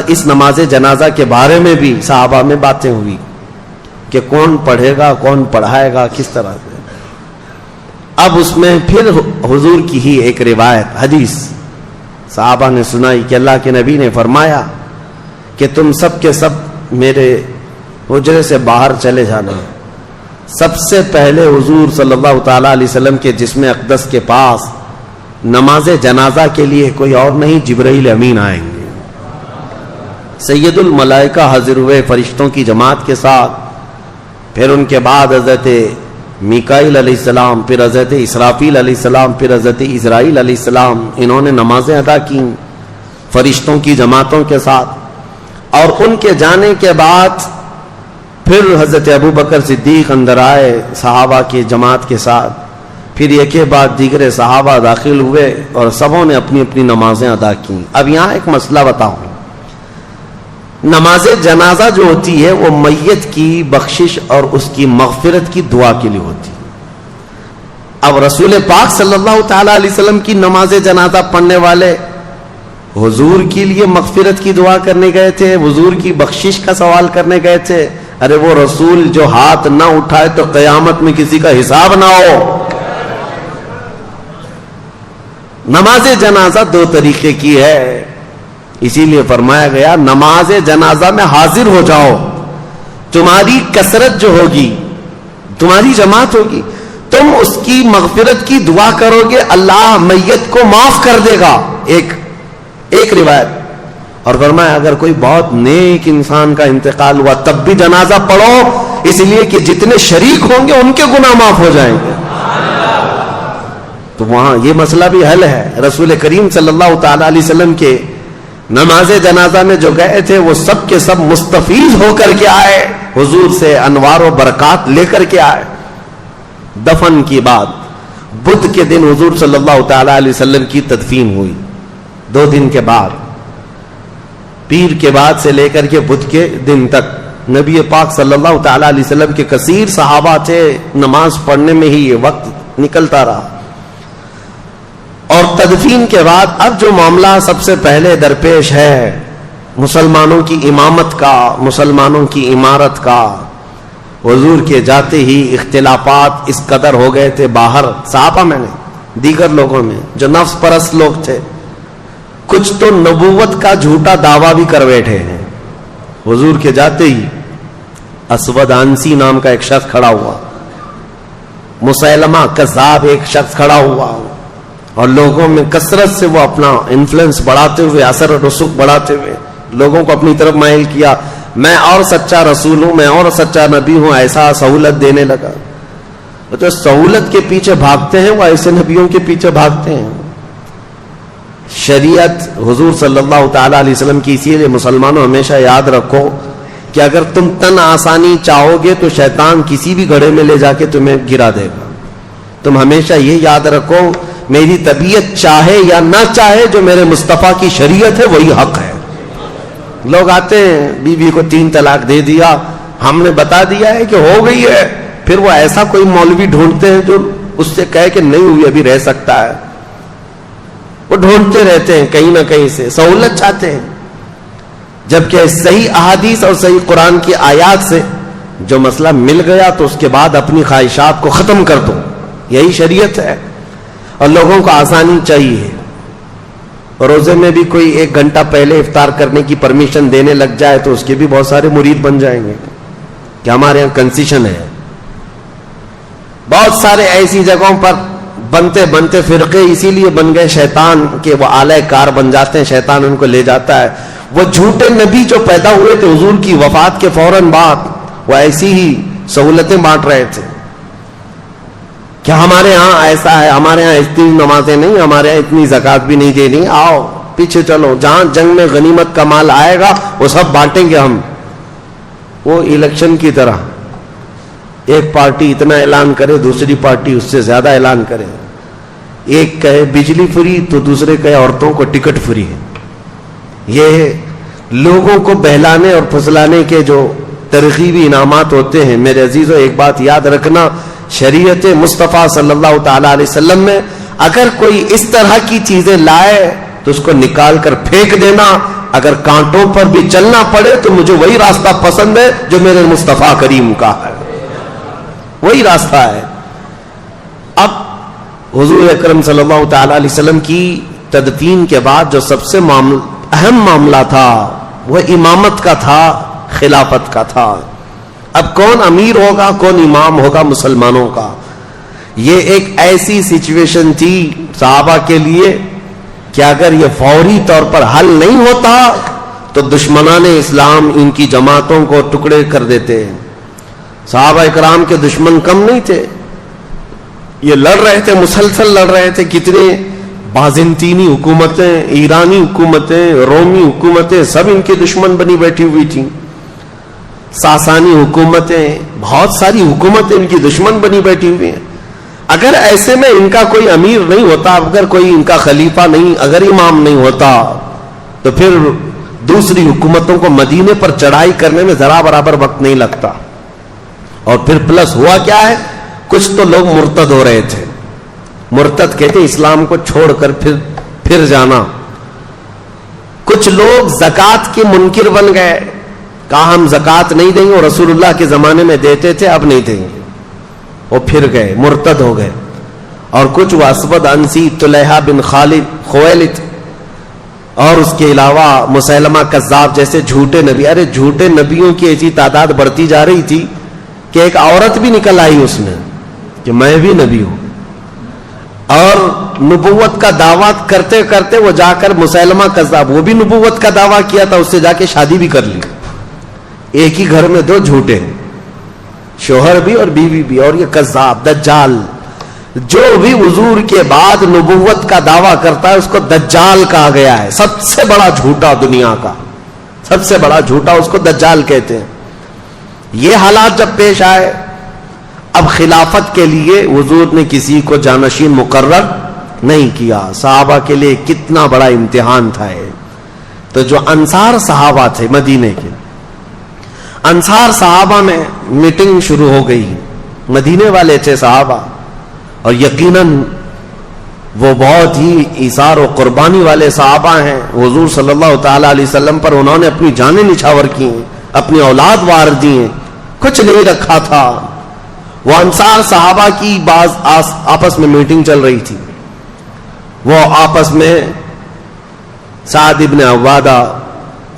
اس نماز جنازہ کے بارے میں بھی صحابہ میں باتیں ہوئی کہ کون پڑھے گا، کون پڑھائے گا، کس طرح سے۔ اب اس میں پھر حضور کی ہی ایک روایت حدیث صحابہ نے سنائی کہ اللہ کے نبی نے فرمایا کہ تم سب کے سب میرے حجرے سے باہر چلے جانا۔ سب سے پہلے حضور صلی اللہ تعالیٰ علیہ وسلم کے جسم اقدس کے پاس نماز جنازہ کے لیے کوئی اور نہیں، جبرائیل امین آئیں گے، سید الملائکہ حاضر ہوئے فرشتوں کی جماعت کے ساتھ، پھر ان کے بعد حضرت میکائیل علیہ السلام، پھر حضرت اسرافیل علیہ السلام، پھر حضرت اسرائیل علیہ السلام، انہوں نے نمازیں ادا کی فرشتوں کی جماعتوں کے ساتھ، اور ان کے جانے کے بعد پھر حضرت ابو بکر صدیق اندر آئے صحابہ کی جماعت کے ساتھ، پھر ایک کے بعد دیگر صحابہ داخل ہوئے اور سبوں نے اپنی اپنی نمازیں ادا کی۔ اب یہاں ایک مسئلہ بتاؤں، نماز جنازہ جو ہوتی ہے وہ میت کی بخشش اور اس کی مغفرت کی دعا کے لیے ہوتی ہے۔ اب رسول پاک صلی اللہ تعالی علیہ وسلم کی نماز جنازہ پڑھنے والے حضور کے لیے مغفرت کی دعا کرنے گئے تھے، حضور کی بخشش کا سوال کرنے گئے تھے۔ ارے وہ رسول جو ہاتھ نہ اٹھائے تو قیامت میں کسی کا حساب نہ ہو۔ نماز جنازہ دو طریقے کی ہے، اسی لیے فرمایا گیا نماز جنازہ میں حاضر ہو جاؤ. تمہاری کثرت جو ہوگی، تمہاری جماعت ہوگی، تم اس کی مغفرت کی دعا کرو گے، اللہ میت کو معاف کر دے گا. ایک روایت. اور فرمایا اگر کوئی بہت نیک انسان کا انتقال ہوا تب بھی جنازہ پڑھو، اس لیے کہ جتنے شریک ہوں گے ان کے گناہ معاف ہو جائیں گے. تو وہاں یہ مسئلہ بھی حل ہے. رسول کریم صلی اللہ تعالی علیہ وسلم کے نماز جنازہ میں جو گئے تھے وہ سب کے سب مستفیض ہو کر کے آئے، حضور سے انوار و برکات لے کر کے آئے. دفن کی بعد بدھ کے دن حضور صلی اللہ تعالی علیہ وسلم کی تدفین ہوئی. 2 دن کے بعد، پیر کے بعد سے لے کر کے بدھ کے دن تک نبی پاک صلی اللہ تعالی علیہ وسلم کے کثیر صحابہ تھے، نماز پڑھنے میں ہی یہ وقت نکلتا رہا. اور تدفین کے بعد اب جو معاملہ سب سے پہلے درپیش ہے مسلمانوں کی امامت کا، مسلمانوں کی عمارت کا. حضور کے جاتے ہی اختلافات اس قدر ہو گئے تھے باہر صحابہ میں نے، دیگر لوگوں میں جو نفس پرست لوگ تھے. کچھ تو نبوت کا جھوٹا دعویٰ بھی کر بیٹھے ہیں. حضور کے جاتے ہی اسود عنسی نام کا ایک شخص کھڑا ہوا، مسیلمہ کذاب ایک شخص کھڑا ہوا، اور لوگوں میں کثرت سے وہ اپنا انفلوئنس بڑھاتے ہوئے، اثر و رسوخ بڑھاتے ہوئے لوگوں کو اپنی طرف مائل کیا. میں اور سچا رسول ہوں، میں اور سچا نبی ہوں، ایسا سہولت دینے لگا. تو سہولت کے پیچھے بھاگتے ہیں وہ ایسے نبیوں کے پیچھے بھاگتے ہیں. شریعت حضور صلی اللہ تعالی علیہ وسلم کی، اسی لیے مسلمانوں ہمیشہ یاد رکھو کہ اگر تم تن آسانی چاہو گے تو شیطان کسی بھی گڑھے میں لے جا کے تمہیں گرا دے گا. تم ہمیشہ یہ یاد رکھو میری طبیعت چاہے یا نہ چاہے جو میرے مصطفیٰ کی شریعت ہے وہی حق ہے. لوگ آتے ہیں بیوی کو 3 طلاق دے دیا، ہم نے بتا دیا ہے کہ ہو گئی ہے، پھر وہ ایسا کوئی مولوی ڈھونڈتے ہیں جو اس سے کہے کہ نہیں ہوئی ابھی رہ سکتا ہے. وہ ڈھونڈتے رہتے ہیں کہیں نہ کہیں سے، سہولت چاہتے ہیں. جبکہ صحیح احادیث اور صحیح قرآن کی آیات سے جو مسئلہ مل گیا تو اس کے بعد اپنی خواہشات کو ختم کر دو، یہی شریعت ہے. اور لوگوں کو آسانی چاہیے. روزے میں بھی کوئی 1 گھنٹہ پہلے افطار کرنے کی پرمیشن دینے لگ جائے تو اس کے بھی بہت سارے مرید بن جائیں گے کہ ہمارے یہاں کنسیشن ہے. بہت سارے ایسی جگہوں پر بنتے بنتے فرقے اسی لیے بن گئے شیطان کے، وہ آلہ کار بن جاتے ہیں، شیطان ان کو لے جاتا ہے. وہ جھوٹے نبی جو پیدا ہوئے تھے حضور کی وفات کے فوراً بعد، وہ ایسی ہی سہولتیں بانٹ رہے تھے کہ ہمارے ہاں ایسا ہے، ہمارے ہاں اتنی نمازیں نہیں، ہمارے ہاں اتنی زکوٰۃ بھی نہیں دینی، آؤ پیچھے چلو، جہاں جنگ میں غنیمت کا مال آئے گا وہ سب بانٹیں گے ہم. وہ الیکشن کی طرح ایک پارٹی اتنا اعلان کرے، دوسری پارٹی اس سے زیادہ اعلان کرے. ایک کہے بجلی فری تو دوسرے کہے عورتوں کو ٹکٹ فری. یہ لوگوں کو بہلانے اور پھسلانے کے جو ترغیبی انعامات ہوتے ہیں. میرے عزیزو ایک بات یاد رکھنا، شریعت مصطفیٰ صلی اللہ تعالی علیہ وسلم میں اگر کوئی اس طرح کی چیزیں لائے تو اس کو نکال کر پھینک دینا. اگر کانٹوں پر بھی چلنا پڑے تو مجھے وہی راستہ پسند ہے جو میرے مصطفیٰ کریم کا ہے، وہی راستہ ہے. اب حضور اکرم صلی اللہ تعالی علیہ وسلم کی تدفین کے بعد جو سب سے اہم معاملہ تھا وہ امامت کا تھا، خلافت کا تھا. اب کون امیر ہوگا، کون امام ہوگا مسلمانوں کا. یہ ایک ایسی سچویشن تھی صحابہ کے لیے کہ اگر یہ فوری طور پر حل نہیں ہوتا تو دشمنان اسلام ان کی جماعتوں کو ٹکڑے کر دیتے. صحابہ اکرام کے دشمن کم نہیں تھے، یہ لڑ رہے تھے، مسلسل لڑ رہے تھے. کتنے بازنطینی حکومتیں، ایرانی حکومتیں، رومی حکومتیں سب ان کے دشمن بنی بیٹھی ہوئی تھیں. ساسانی حکومتیں، بہت ساری حکومتیں ان کی دشمن بنی بیٹھی ہوئی ہیں. اگر ایسے میں ان کا کوئی امیر نہیں ہوتا، اگر کوئی ان کا خلیفہ نہیں، اگر امام نہیں ہوتا تو پھر دوسری حکومتوں کو مدینے پر چڑھائی کرنے میں ذرا برابر وقت نہیں لگتا. اور پھر پلس ہوا کیا ہے، کچھ تو لوگ مرتد ہو رہے تھے. مرتد کہتے ہیں اسلام کو چھوڑ کر پھر جانا. کچھ لوگ زکوٰۃ کے منکر بن گئے، کہا ہم زکوٰۃ نہیں دیں گے، اور رسول اللہ کے زمانے میں دیتے تھے اب نہیں دیں گے. وہ پھر گئے، مرتد ہو گئے. اور کچھ وہ اسود عنسی، طلحہ بن خالد، خویلد، اور اس کے علاوہ مسیلمہ کذاب جیسے جھوٹے نبی. ارے جھوٹے نبیوں کی ایسی تعداد بڑھتی جا رہی تھی کہ ایک عورت بھی نکل آئی اس میں کہ میں بھی نبی ہوں, اور نبوت کا دعویٰ کرتے کرتے وہ جا کر مسیلمہ کذاب, وہ بھی نبوت کا دعویٰ کیا تھا, اس سے جا کے شادی بھی کر لی. ایک ہی گھر میں دو جھوٹے, شوہر بھی اور بیوی بھی, اور یہ کذاب دجال. جو بھی حضور کے بعد نبوت کا دعویٰ کرتا ہے اس کو دجال کہا گیا ہے. سب سے بڑا جھوٹا دنیا کا, سب سے بڑا جھوٹا اس کو دجال کہتے ہیں. یہ حالات جب پیش آئے, اب خلافت کے لیے حضور نے کسی کو جانشین مقرر نہیں کیا. صحابہ کے لیے کتنا بڑا امتحان تھا یہ. تو جو انصار صحابہ تھے مدینے کے, انصار صحابہ میں میٹنگ شروع ہو گئی. مدینے والے تھے صحابہ, اور یقیناً وہ بہت ہی ایثار و قربانی والے صحابہ ہیں. حضور صلی اللہ تعالی علیہ وسلم پر انہوں نے اپنی جانیں نچھاور کی, اپنی اولاد وار دی, کچھ نہیں رکھا تھا. وہ انصار صحابہ کی بعض آپس میں میٹنگ چل رہی تھی. وہ آپس میں سعد ابن عبادہ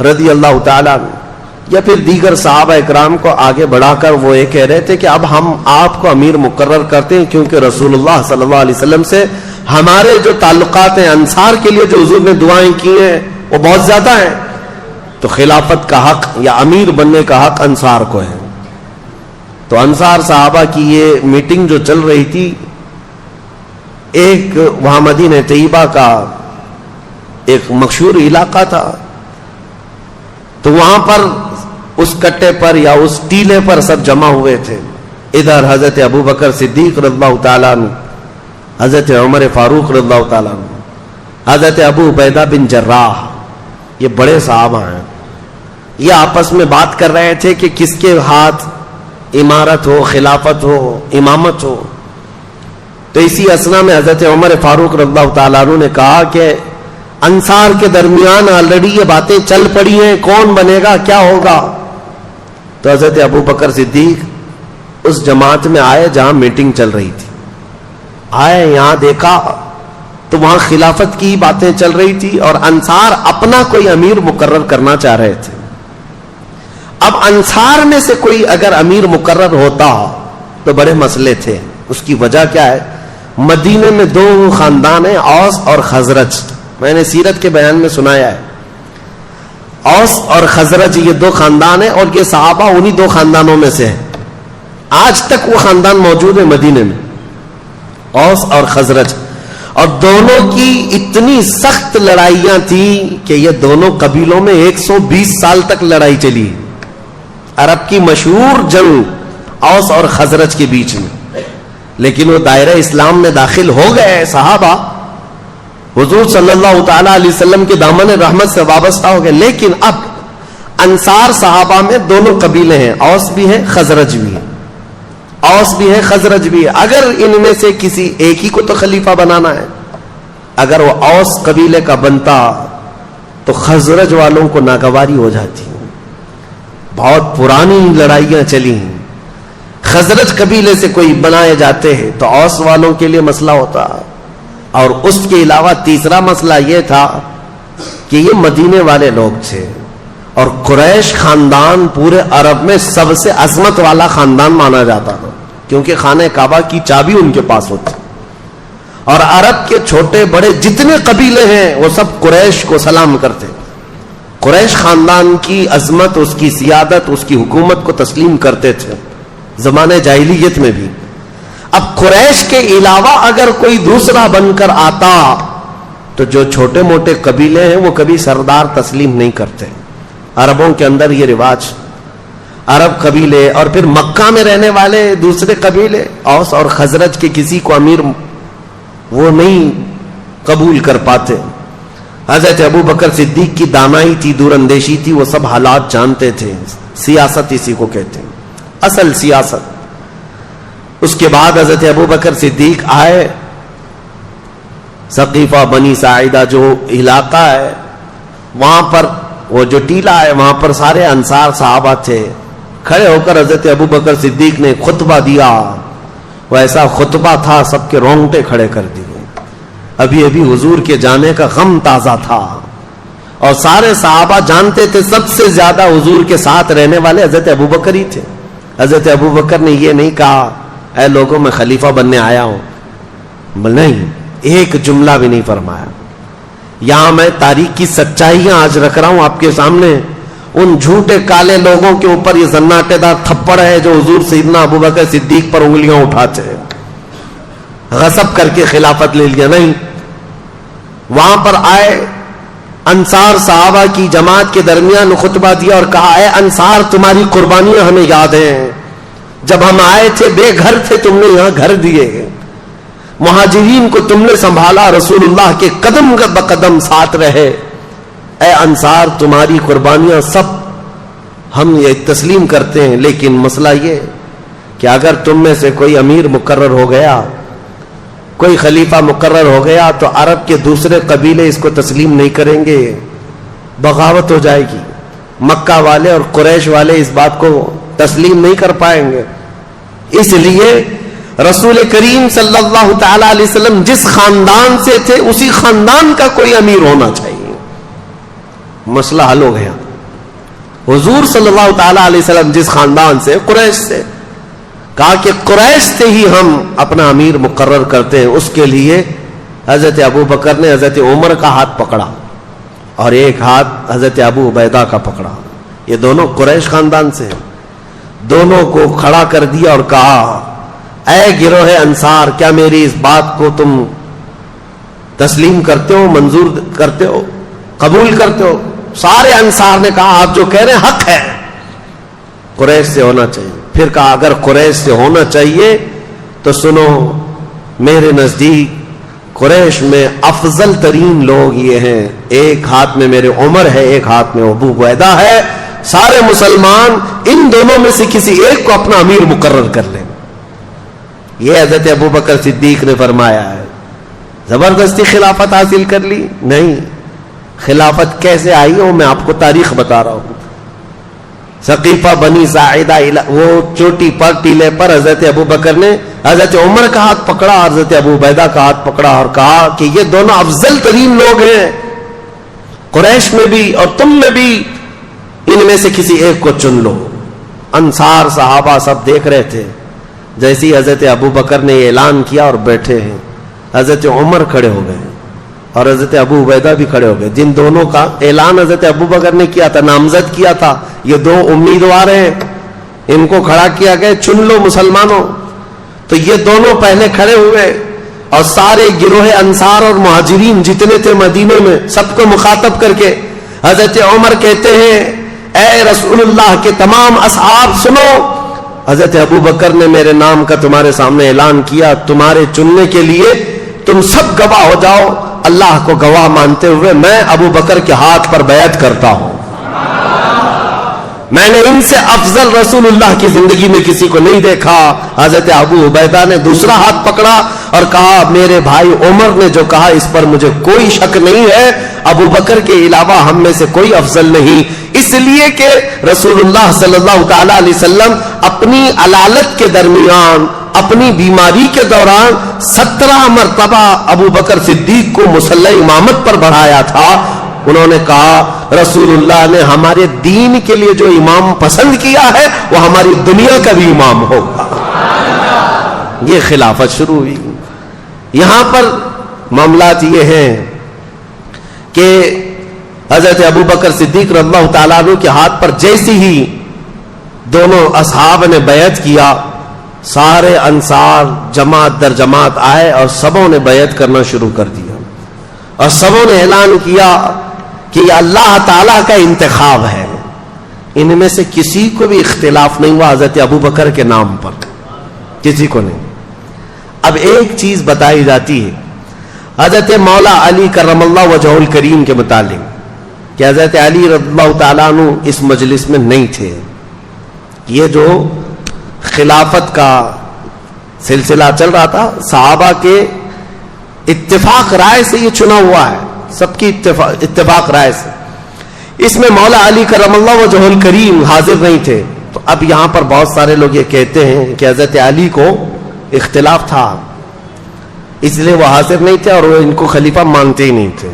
رضی اللہ تعالیٰ یا پھر دیگر صحابہ اکرام کو آگے بڑھا کر وہ یہ کہہ رہے تھے کہ اب ہم آپ کو امیر مقرر کرتے ہیں, کیونکہ رسول اللہ صلی اللہ علیہ وسلم سے ہمارے جو تعلقات ہیں, انصار کے لیے جو حضور نے دعائیں کی ہیں وہ بہت زیادہ ہیں, تو خلافت کا حق یا امیر بننے کا حق انصار کو ہے. تو انصار صحابہ کی یہ میٹنگ جو چل رہی تھی, ایک وہاں مدینہ طیبہ کا ایک مشہور علاقہ تھا, تو وہاں پر اس کٹے پر یا اس ٹیلے پر سب جمع ہوئے تھے. ادھر حضرت ابو بکر صدیق رضی اللہ تعالیٰ عنہ, حضرت عمر فاروق رضی اللہ تعالیٰ عنہ, حضرت ابو عبیدہ بن جراح, یہ بڑے صحابہ ہیں. یہ آپس میں بات کر رہے تھے کہ کس کے ہاتھ امارت ہو, خلافت ہو, امامت ہو. تو اسی اثنا میں حضرت عمر فاروق رضی اللہ تعالیٰ عنہ نے کہا کہ انصار کے درمیان آلریڈی یہ باتیں چل پڑی ہیں, کون بنے گا, کیا ہوگا. تو حضرت ابو بکر صدیق اس جماعت میں آئے جہاں میٹنگ چل رہی تھی. آئے, یہاں دیکھا تو وہاں خلافت کی باتیں چل رہی تھی, اور انصار اپنا کوئی امیر مقرر کرنا چاہ رہے تھے. اب انصار میں سے کوئی اگر امیر مقرر ہوتا تو بڑے مسئلے تھے. اس کی وجہ کیا ہے, مدینے میں دو خاندان ہیں, اوس اور خزرج. میں نے سیرت کے بیان میں سنایا ہے, اوس اور خزرج یہ دو خاندان ہیں, اور یہ صحابہ انہی دو خاندانوں میں سے ہیں. آج تک وہ خاندان موجود ہے مدینے میں, اوس اور خزرج. اور دونوں کی اتنی سخت لڑائیاں تھیں کہ یہ دونوں قبیلوں میں 120 سال تک لڑائی چلی. عرب کی مشہور جنگ اوس اور خزرج کے بیچ میں. لیکن وہ دائرہ اسلام میں داخل ہو گئے صحابہ, حضور صلی اللہ تعالی علیہ وسلم کے دامن رحمت سے وابستہ ہو گئے. لیکن اب انصار صحابہ میں دونوں قبیلے ہیں, اوس بھی ہیں خزرج بھی ہیں, اوس بھی ہے خزرج بھی ہے. اگر ان میں سے کسی ایک ہی کو تو خلیفہ بنانا ہے, اگر وہ اوس قبیلے کا بنتا تو خزرج والوں کو ناگواری ہو جاتی. بہت پرانی لڑائیاں چلی ہیں, خزرج قبیلے سے کوئی بنائے جاتے ہیں تو اوس والوں کے لیے مسئلہ ہوتا. اور اس کے علاوہ تیسرا مسئلہ یہ تھا کہ یہ مدینے والے لوگ تھے, اور قریش خاندان پورے عرب میں سب سے عظمت والا خاندان مانا جاتا تھا, کیونکہ خانہ کعبہ کی چابی ان کے پاس ہوتی. اور عرب کے چھوٹے بڑے جتنے قبیلے ہیں وہ سب قریش کو سلام کرتے. قریش خاندان کی عظمت, اس کی سیادت, اس کی حکومت کو تسلیم کرتے تھے زمانے جاہلیت میں بھی. اب قریش کے علاوہ اگر کوئی دوسرا بن کر آتا تو جو چھوٹے موٹے قبیلے ہیں وہ کبھی سردار تسلیم نہیں کرتے. عربوں کے اندر یہ رواج, عرب قبیلے اور پھر مکہ میں رہنے والے دوسرے قبیلے اوس اور خزرج کے کسی کو امیر وہ نہیں قبول کر پاتے. حضرت ابو بکر صدیق کی دانائی تھی, دور اندیشی تھی, وہ سب حالات جانتے تھے. سیاست اسی کو کہتے ہیں, اصل سیاست. اس کے بعد حضرت ابو بکر صدیق آئے, ثقیفہ بنی ساعدہ جو علاقہ ہے وہاں پر, وہ جو ٹیلا ہے وہاں پر سارے انصار صحابہ تھے. کھڑے ہو کر حضرت ابو بکر صدیق نے خطبہ دیا. وہ ایسا خطبہ تھا سب کے رونگٹے کھڑے کر دیے. ابھی ابھی حضور کے جانے کا غم تازہ تھا, اور سارے صحابہ جانتے تھے سب سے زیادہ حضور کے ساتھ رہنے والے حضرت ابوبکر ہی تھے. حضرت ابوبکر نے یہ نہیں کہا اے لوگوں میں خلیفہ بننے آیا ہوں, نہیں, ایک جملہ بھی نہیں فرمایا. یہاں میں تاریخ کی سچائیاں آج رکھ رہا ہوں آپ کے سامنے. ان جھوٹے کالے لوگوں کے اوپر یہ زناٹے دار تھپڑ ہے جو حضور سیدنا ابوبکر صدیق پر انگلیاں اٹھاتے ہیں, غصب کر کے خلافت لے لیا. نہیں, وہاں پر آئے انصار صحابہ کی جماعت کے درمیان خطبہ دیا اور کہا اے انصار تمہاری قربانیاں ہمیں یاد ہیں. جب ہم آئے تھے بے گھر تھے, تم نے یہاں گھر دیے, مہاجرین کو تم نے سنبھالا, رسول اللہ کے قدم بقدم ساتھ رہے. اے انصار تمہاری قربانیاں سب ہم یہ تسلیم کرتے ہیں, لیکن مسئلہ یہ کہ اگر تم میں سے کوئی امیر مقرر ہو گیا, کوئی خلیفہ مقرر ہو گیا, تو عرب کے دوسرے قبیلے اس کو تسلیم نہیں کریں گے, بغاوت ہو جائے گی. مکہ والے اور قریش والے اس بات کو تسلیم نہیں کر پائیں گے. اس لیے رسول کریم صلی اللہ تعالی علیہ وسلم جس خاندان سے تھے اسی خاندان کا کوئی امیر ہونا چاہیے. مسئلہ حل ہو گیا. حضور صلی اللہ تعالی علیہ وسلم جس خاندان سے, قریش سے, کہا کہ قریش سے ہی ہم اپنا امیر مقرر کرتے ہیں. اس کے لیے حضرت ابوبکر نے حضرت عمر کا ہاتھ پکڑا اور ایک ہاتھ حضرت ابو عبیدہ کا پکڑا. یہ دونوں قریش خاندان سے, دونوں کو کھڑا کر دیا اور کہا اے گروہ انصار, کیا میری اس بات کو تم تسلیم کرتے ہو, منظور کرتے ہو, قبول کرتے ہو؟ سارے انصار نے کہا آپ جو کہہ رہے ہیں حق ہے, قریش سے ہونا چاہیے. پھر کہا اگر قریش سے ہونا چاہیے تو سنو, میرے نزدیک قریش میں افضل ترین لوگ یہ ہیں, ایک ہاتھ میں میرے عمر ہے, ایک ہاتھ میں ابو عبیدہ ہے. سارے مسلمان ان دونوں میں سے کسی ایک کو اپنا امیر مقرر کر لیں. یہ حضرت ابوبکر صدیق نے فرمایا ہے. زبردستی خلافت حاصل کر لی؟ نہیں. خلافت کیسے آئی ہو میں آپ کو تاریخ بتا رہا ہوں. ثقیفہ بنی ساعدہ, وہ چوٹی پر ٹیلے پر حضرت ابوبکر نے حضرت عمر کا ہاتھ پکڑا, حضرت ابو عبیدہ کا ہاتھ پکڑا اور کہا کہ یہ دونوں افضل ترین لوگ ہیں قریش میں بھی اور تم میں بھی, ان میں سے کسی ایک کو چن لو. انصار صحابہ سب دیکھ رہے تھے. جیسی حضرت ابوبکر نے اعلان کیا اور بیٹھے ہیں, حضرت عمر کھڑے ہو گئے اور حضرت ابو عبیدہ بھی کھڑے ہو گئے. جن دونوں کا اعلان حضرت ابوبکر نے کیا تھا, نامزد کیا تھا, یہ دو امیدوار ہیں, ان کو کھڑا کیا گیا, چن لو مسلمانوں. تو یہ دونوں پہلے کھڑے ہوئے اور سارے گروہ انصار اور مہاجرین جتنے تھے مدینے میں سب کو مخاطب کر کے حضرت عمر کہتے ہیں اے رسول اللہ کے تمام اصحاب سنو, حضرت ابوبکر نے میرے نام کا تمہارے سامنے اعلان کیا, تمہارے چننے کے لیے تم سب گواہ ہو جاؤ. اللہ کو گواہ مانتے ہوئے میں ابوبکر کے ہاتھ پر بیعت کرتا ہوں. میں نے ان سے افضل رسول اللہ کی زندگی میں کسی کو نہیں دیکھا. حضرت ابو عبیدہ نے دوسرا ہاتھ پکڑا اور کہا میرے بھائی عمر نے جو کہا اس پر مجھے کوئی شک نہیں ہے, ابوبکر کے علاوہ ہم میں سے کوئی افضل نہیں. اس لیے کہ رسول اللہ صلی اللہ تعالی علیہ وسلم اپنی علالت کے درمیان, اپنی بیماری کے دوران 17 مرتبہ ابوبکر صدیق کو مصلی امامت پر بڑھایا تھا. انہوں نے کہا رسول اللہ نے ہمارے دین کے لیے جو امام پسند کیا ہے وہ ہماری دنیا کا بھی امام ہوگا. یہ خلافت شروع ہوئی. یہاں پر معاملات یہ ہیں کہ حضرت ابوبکر صدیق رضی اللہ تعالیٰ عنہ کے ہاتھ پر جیسی ہی دونوں اصحاب نے بیعت کیا, سارے انصار جماعت در جماعت آئے اور سبوں نے بیعت کرنا شروع کر دیا اور سبوں نے اعلان کیا کہ یہ اللہ تعالیٰ کا انتخاب ہے. ان میں سے کسی کو بھی اختلاف نہیں ہوا حضرت ابوبکر کے نام پر, کسی کو نہیں. اب ایک چیز بتائی جاتی ہے حضرت مولا علی کرم اللہ وجہہ الکریم کے متعلق کہ حضرت علی رضی اللہ تعالیٰ عنہ اس مجلس میں نہیں تھے. یہ جو خلافت کا سلسلہ چل رہا تھا صحابہ کے اتفاق رائے سے یہ چنا ہوا ہے, سب کی اتفاق رائے سے. اس میں مولا علی کرم اللہ وجہہ الکریم حاضر نہیں تھے. تو اب یہاں پر بہت سارے لوگ یہ کہتے ہیں کہ حضرت علی کو اختلاف تھا اس لیے وہ حاضر نہیں تھے اور وہ ان کو خلیفہ مانتے ہی نہیں تھے.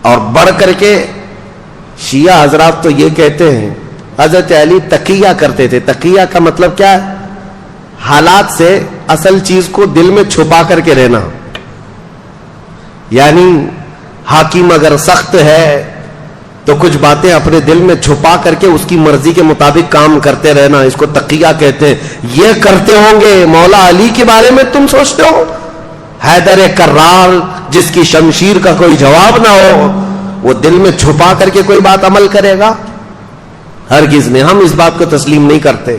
اور بڑھ کر کے شیعہ حضرات تو یہ کہتے ہیں حضرت علی تقیہ کرتے تھے. تقیہ کا مطلب کیا ہے؟ حالات سے اصل چیز کو دل میں چھپا کر کے رہنا. یعنی حاکم اگر سخت ہے تو کچھ باتیں اپنے دل میں چھپا کر کے اس کی مرضی کے مطابق کام کرتے رہنا, اس کو تقیہ کہتے ہیں. یہ کرتے ہوں گے مولا علی کے بارے میں تم سوچتے ہو؟ حیدر کرار جس کی شمشیر کا کوئی جواب نہ ہو, وہ دل میں چھپا کر کے کوئی بات عمل کرے گا؟ ہرگز نہیں. ہم اس بات کو تسلیم نہیں کرتے.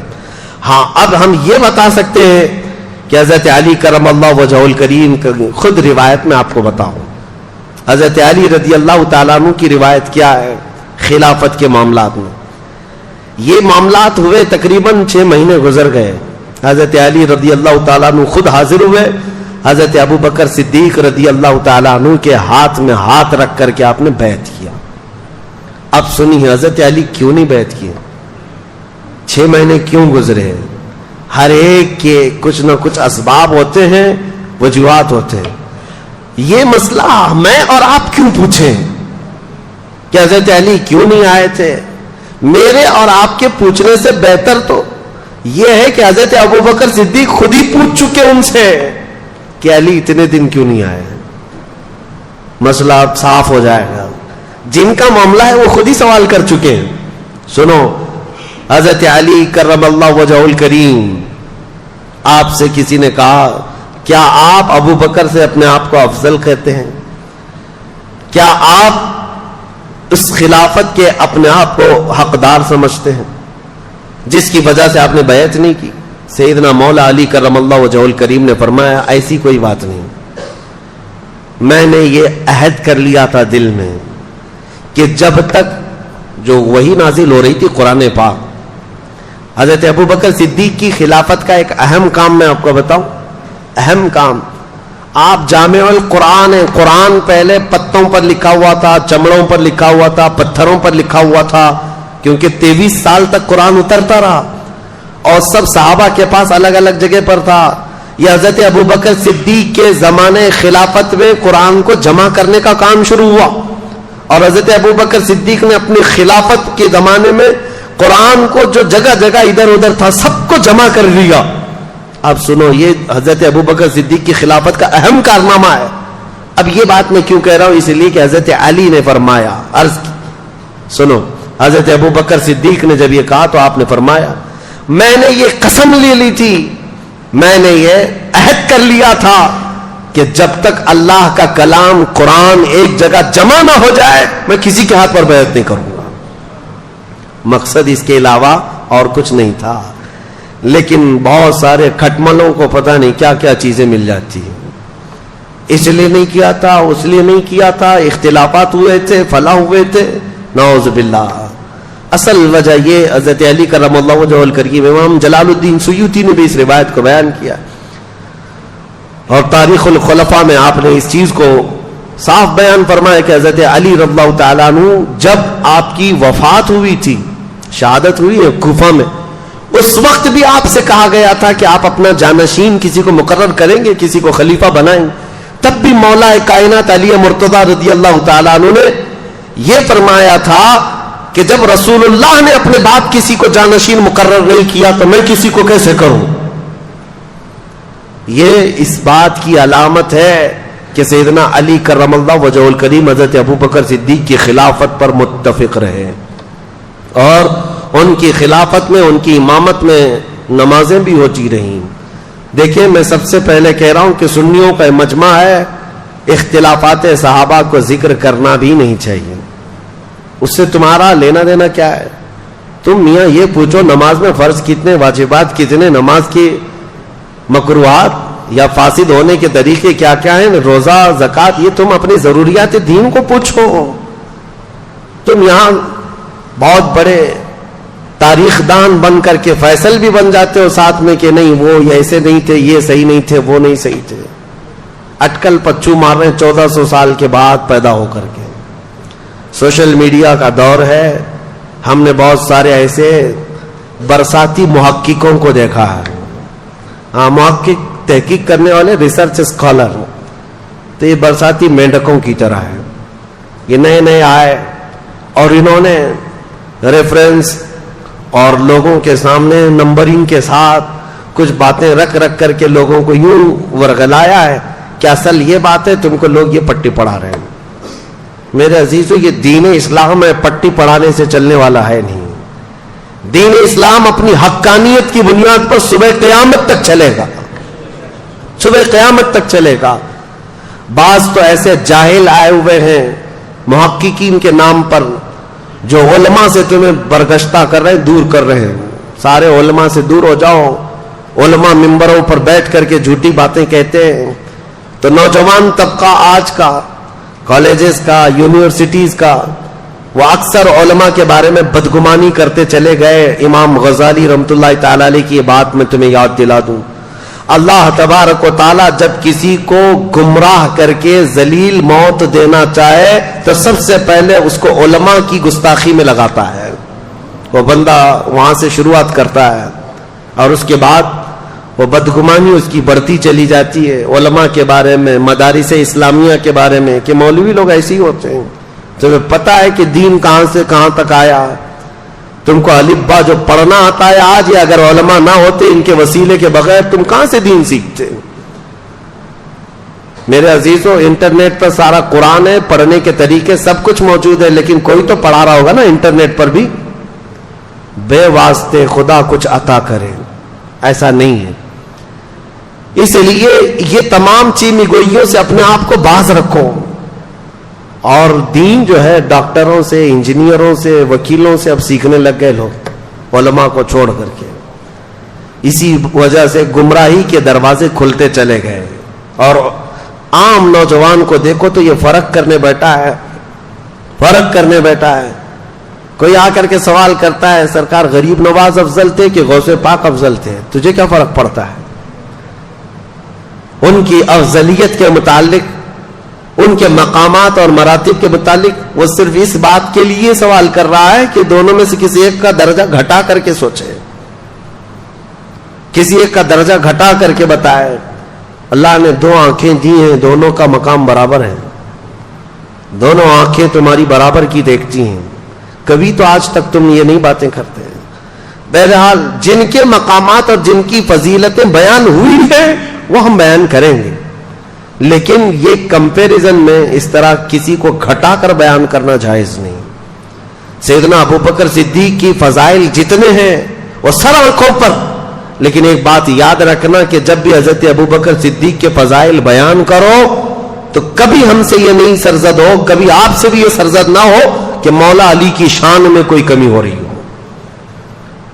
ہاں اب ہم یہ بتا سکتے ہیں کہ حضرت علی کرم اللہ وجہہ الکریم خود روایت میں آپ کو بتاؤں. حضرت علی رضی اللہ تعالیٰ عنہ کی روایت کیا ہے خلافت کے معاملات میں. یہ معاملات ہوئے تقریباً 6 مہینے گزر گئے. حضرت علی رضی اللہ تعالیٰ عنہ خود حاضر ہوئے. حضرت ابو بکر صدیق رضی اللہ تعالیٰ عنہ کے ہاتھ میں ہاتھ رکھ کر کے آپ نے بیعت کیا. اب سنیے حضرت علی کیوں نہیں بیعت کیے, 6 مہینے کیوں گزرے؟ ہر ایک کے کچھ نہ کچھ اسباب ہوتے ہیں, وجوہات ہوتے ہیں. یہ مسئلہ میں اور آپ کیوں پوچھیں کہ حضرت علی کیوں نہیں آئے تھے؟ میرے اور آپ کے پوچھنے سے بہتر تو یہ ہے کہ حضرت ابو بکر صدیق خود ہی پوچھ چکے ان سے کہ علی اتنے دن کیوں نہیں آئے. مسئلہ اب صاف ہو جائے گا. جن کا معاملہ ہے وہ خود ہی سوال کر چکے ہیں. سنو, حضرت علی کرم اللہ وجہہ الکریم, آپ سے کسی نے کہا کیا آپ ابو بکر سے اپنے آپ کو افضل کہتے ہیں؟ کیا آپ اس خلافت کے اپنے آپ کو حقدار سمجھتے ہیں جس کی وجہ سے آپ نے بیعت نہیں کی؟ سیدنا مولا علی کرم اللہ وجہہ الکریم نے فرمایا ایسی کوئی بات نہیں. میں نے یہ عہد کر لیا تھا دل میں کہ جب تک جو وحی نازل ہو رہی تھی قرآن پاک, حضرت ابو بکر صدیق کی خلافت کا ایک اہم کام میں آپ کو بتاؤں. اہم کام, آپ جامع القرآن ہیں. قرآن پہلے پتوں پر لکھا ہوا تھا, چمڑوں پر لکھا ہوا تھا, پتھروں پر لکھا ہوا تھا, کیونکہ 23 سال تک قرآن اترتا رہا اور سب صحابہ کے پاس الگ الگ جگہ پر تھا. یہ حضرت ابو بکر صدیق کے زمانے خلافت میں قرآن کو جمع کرنے کا کام شروع ہوا, اور حضرت ابو بکر صدیق نے اپنی خلافت کے زمانے میں قرآن کو جو جگہ جگہ ادھر ادھر تھا سب کو جمع کر لیا. اب سنو, یہ حضرت ابو بکر صدیق کی خلافت کا اہم کارنامہ ہے. اب یہ بات میں کیوں کہہ رہا ہوں؟ اس لیے کہ حضرت علی نے فرمایا, عرض کی, سنو, حضرت ابو بکر صدیق نے جب یہ کہا تو آپ نے فرمایا میں نے یہ قسم لے لی تھی, میں نے یہ عہد کر لیا تھا کہ جب تک اللہ کا کلام قرآن ایک جگہ جمع نہ ہو جائے میں کسی کے ہاتھ پر بیعت نہیں کروں گا. مقصد اس کے علاوہ اور کچھ نہیں تھا, لیکن بہت سارے کھٹملوں کو پتہ نہیں کیا کیا چیزیں مل جاتی ہیں. اس لیے نہیں کیا تھا, اس لیے نہیں کیا تھا, اختلافات ہوئے تھے, فلاں ہوئے تھے, نعوذ باللہ. اصل وجہ یہ حضرت علی کرم اللہ وجہہ الکریم, امام جلال الدین سیوطی نے بھی اس روایت کو بیان کیا, اور تاریخ الخلفاء میں آپ نے اس چیز کو صاف بیان فرمایا کہ حضرت علی رضی اللہ تعالیٰ عنہ جب آپ کی وفات ہوئی تھی, شہادت ہوئی ہے کوفہ میں, اس وقت بھی آپ سے کہا گیا تھا کہ آپ اپنا جانشین کسی کو مقرر کریں گے, کسی کو خلیفہ بنائیں گے. تب بھی مولا کائنات علی مرتضیٰ رضی اللہ تعالیٰ عنہ نے یہ فرمایا تھا کہ جب رسول اللہ نے اپنے بعد کسی کو جانشین مقرر نہیں کیا تو میں کسی کو کیسے کروں. یہ اس بات کی علامت ہے کہ سیدنا علی کرم اللہ وجہہ الکریم حضرت ابو بکر صدیق کی خلافت پر متفق رہے, اور ان کی خلافت میں, ان کی امامت میں نمازیں بھی ہوتی رہیں. دیکھیں, میں سب سے پہلے کہہ رہا ہوں کہ سنیوں کا مجمع ہے, اختلافات صحابہ کو ذکر کرنا بھی نہیں چاہیے. اس سے تمہارا لینا دینا کیا ہے؟ تم میاں یہ پوچھو نماز میں فرض کتنے, واجبات کتنے, نماز کی مکروہات یا فاسد ہونے کے طریقے کیا کیا ہیں, روزہ, زکوٰۃ, یہ تم اپنی ضروریات دین کو پوچھو. تم یہاں بہت بڑے تاریخ دان بن کر کے فیصل بھی بن جاتے ہو ساتھ میں کہ نہیں وہ ایسے نہیں تھے, یہ صحیح نہیں تھے, وہ نہیں صحیح تھے. اٹکل پچو مار رہے ہیں 1400 سال کے بعد پیدا ہو کر کے. سوشل میڈیا کا دور ہے, ہم نے بہت سارے ایسے برساتی محققوں کو دیکھا ہے. ہاں, محقق تحقیق کرنے والے, ریسرچ اسکالر, تو یہ برساتی مینڈکوں کی طرح ہے. یہ نئے نئے آئے اور انہوں نے ریفرنس اور لوگوں کے سامنے نمبرنگ کے ساتھ کچھ باتیں رکھ کر کے لوگوں کو یوں ورغلایا ہے کہ اصل یہ بات ہے، تم کو لوگ یہ پٹی پڑھا رہے ہیں۔ میرے عزیزو، یہ دین اسلام ہے، پٹی پڑھانے سے چلنے والا ہے نہیں۔ دین اسلام اپنی حقانیت کی بنیاد پر صبح قیامت تک چلے گا، صبح قیامت تک چلے گا۔ بعض تو ایسے جاہل آئے ہوئے ہیں محققین کے نام پر جو علماء سے تمہیں برگشتہ کر رہے ہیں، دور کر رہے ہیں۔ سارے علماء سے دور ہو جاؤ۔ علماء ممبروں پر بیٹھ کر کے جھوٹی باتیں کہتے ہیں، تو نوجوان طبقہ آج کا، کالجز کا، یونیورسٹیز کا، وہ اکثر علماء کے بارے میں بدگمانی کرتے چلے گئے۔ امام غزالی رحمۃ اللہ تعالی علیہ کی یہ بات میں تمہیں یاد دلا دوں، اللہ تبارک و تعالی جب کسی کو گمراہ کر کے ذلیل موت دینا چاہے تو سب سے پہلے اس کو علماء کی گستاخی میں لگاتا ہے۔ وہ بندہ وہاں سے شروعات کرتا ہے اور اس کے بعد وہ بدگمانی اس کی بڑھتی چلی جاتی ہے علماء کے بارے میں، مدارس اسلامیہ کے بارے میں، کہ مولوی لوگ ایسے ہی ہوتے ہیں۔ تمہیں پتہ ہے کہ دین کہاں سے کہاں تک آیا؟ تم کو الف با جو پڑھنا آتا ہے آج، یا اگر علماء نہ ہوتے ان کے وسیلے کے بغیر تم کہاں سے دین سیکھتے؟ میرے عزیزوں، انٹرنیٹ پر سارا قرآن ہے، پڑھنے کے طریقے سب کچھ موجود ہے، لیکن کوئی تو پڑھا رہا ہوگا نا انٹرنیٹ پر بھی۔ بے واسطے خدا کچھ عطا کرے ایسا نہیں ہے۔ اس لیے یہ تمام چینی گوئیوں سے اپنے آپ کو باز رکھو، اور دین جو ہے ڈاکٹروں سے، انجینئروں سے، وکیلوں سے اب سیکھنے لگ گئے لوگ، علماء کو چھوڑ کر کے۔ اسی وجہ سے گمراہی کے دروازے کھلتے چلے گئے، اور عام نوجوان کو دیکھو تو یہ فرق کرنے بیٹھا ہے۔ کوئی آ کر کے سوال کرتا ہے، سرکار غریب نواز افضل تھے کہ غوث پاک افضل تھے؟ تجھے کیا فرق پڑتا ہے؟ ان کی افضلیت کے متعلق، ان کے مقامات اور مراتب کے متعلق وہ صرف اس بات کے لیے سوال کر رہا ہے کہ دونوں میں سے کسی ایک کا درجہ گھٹا کر کے سوچے، کسی ایک کا درجہ گھٹا کر کے بتائے۔ اللہ نے دو آنکھیں دی ہیں، دونوں کا مقام برابر ہے، دونوں آنکھیں تمہاری برابر کی دیکھتی ہیں۔ کبھی تو آج تک تم یہ نہیں باتیں کرتے۔ بہرحال جن کے مقامات اور جن کی فضیلتیں بیان ہوئی ہیں وہ ہم بیان کریں گے، لیکن یہ کمپیریزن میں اس طرح کسی کو گھٹا کر بیان کرنا جائز نہیں۔ سیدنا ابوبکر صدیق کی فضائل جتنے ہیں وہ سر آنکھوں پر، لیکن ایک بات یاد رکھنا کہ جب بھی حضرت ابوبکر صدیق کے فضائل بیان کرو تو کبھی ہم سے یہ نہیں سرزد ہو، کبھی آپ سے بھی یہ سرزد نہ ہو کہ مولا علی کی شان میں کوئی کمی ہو رہی ہو۔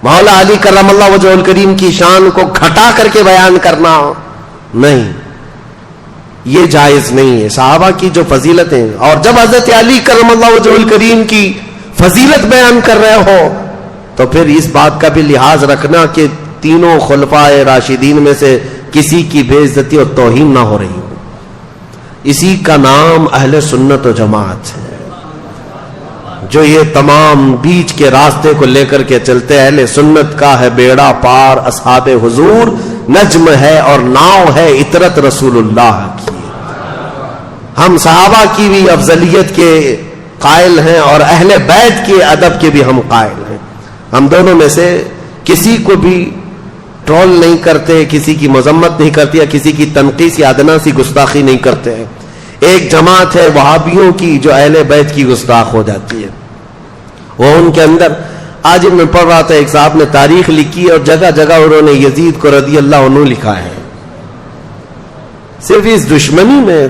مولا علی کرم اللہ وجہہ الکریم کی شان کو گھٹا کر کے بیان کرنا نہیں، یہ جائز نہیں ہے۔ صحابہ کی جو فضیلتیں، اور جب حضرت علی کرم اللہ وجہہ الکریم کی فضیلت بیان کر رہے ہو تو پھر اس بات کا بھی لحاظ رکھنا کہ تینوں خلفائے راشدین میں سے کسی کی بے عزتی اور توہین نہ ہو رہی ہو۔ اسی کا نام اہل سنت و جماعت ہے، جو یہ تمام بیچ کے راستے کو لے کر کے چلتے۔ اہل سنت کا ہے بیڑا پار اصحاب حضور، نجم ہے اور ناؤ ہے اطرت رسول اللہ کی۔ ہم صحابہ کی بھی افضلیت کے قائل ہیں اور اہل بیت کے ادب کے بھی ہم قائل ہیں۔ ہم دونوں میں سے کسی کو بھی ٹرول نہیں کرتے، کسی کی مذمت نہیں کرتے، یا کسی کی تنقیص یا ادنا سی گستاخی نہیں کرتے ہیں۔ ایک جماعت ہے وہابیوں کی جو اہل بیت کی گستاخ ہو جاتی ہے، وہ ان کے اندر۔ آج میں پڑھ رہا تھا، ایک صاحب نے تاریخ لکھی اور جگہ جگہ انہوں نے یزید کو رضی اللہ عنہ لکھا ہے، صرف اس دشمنی میں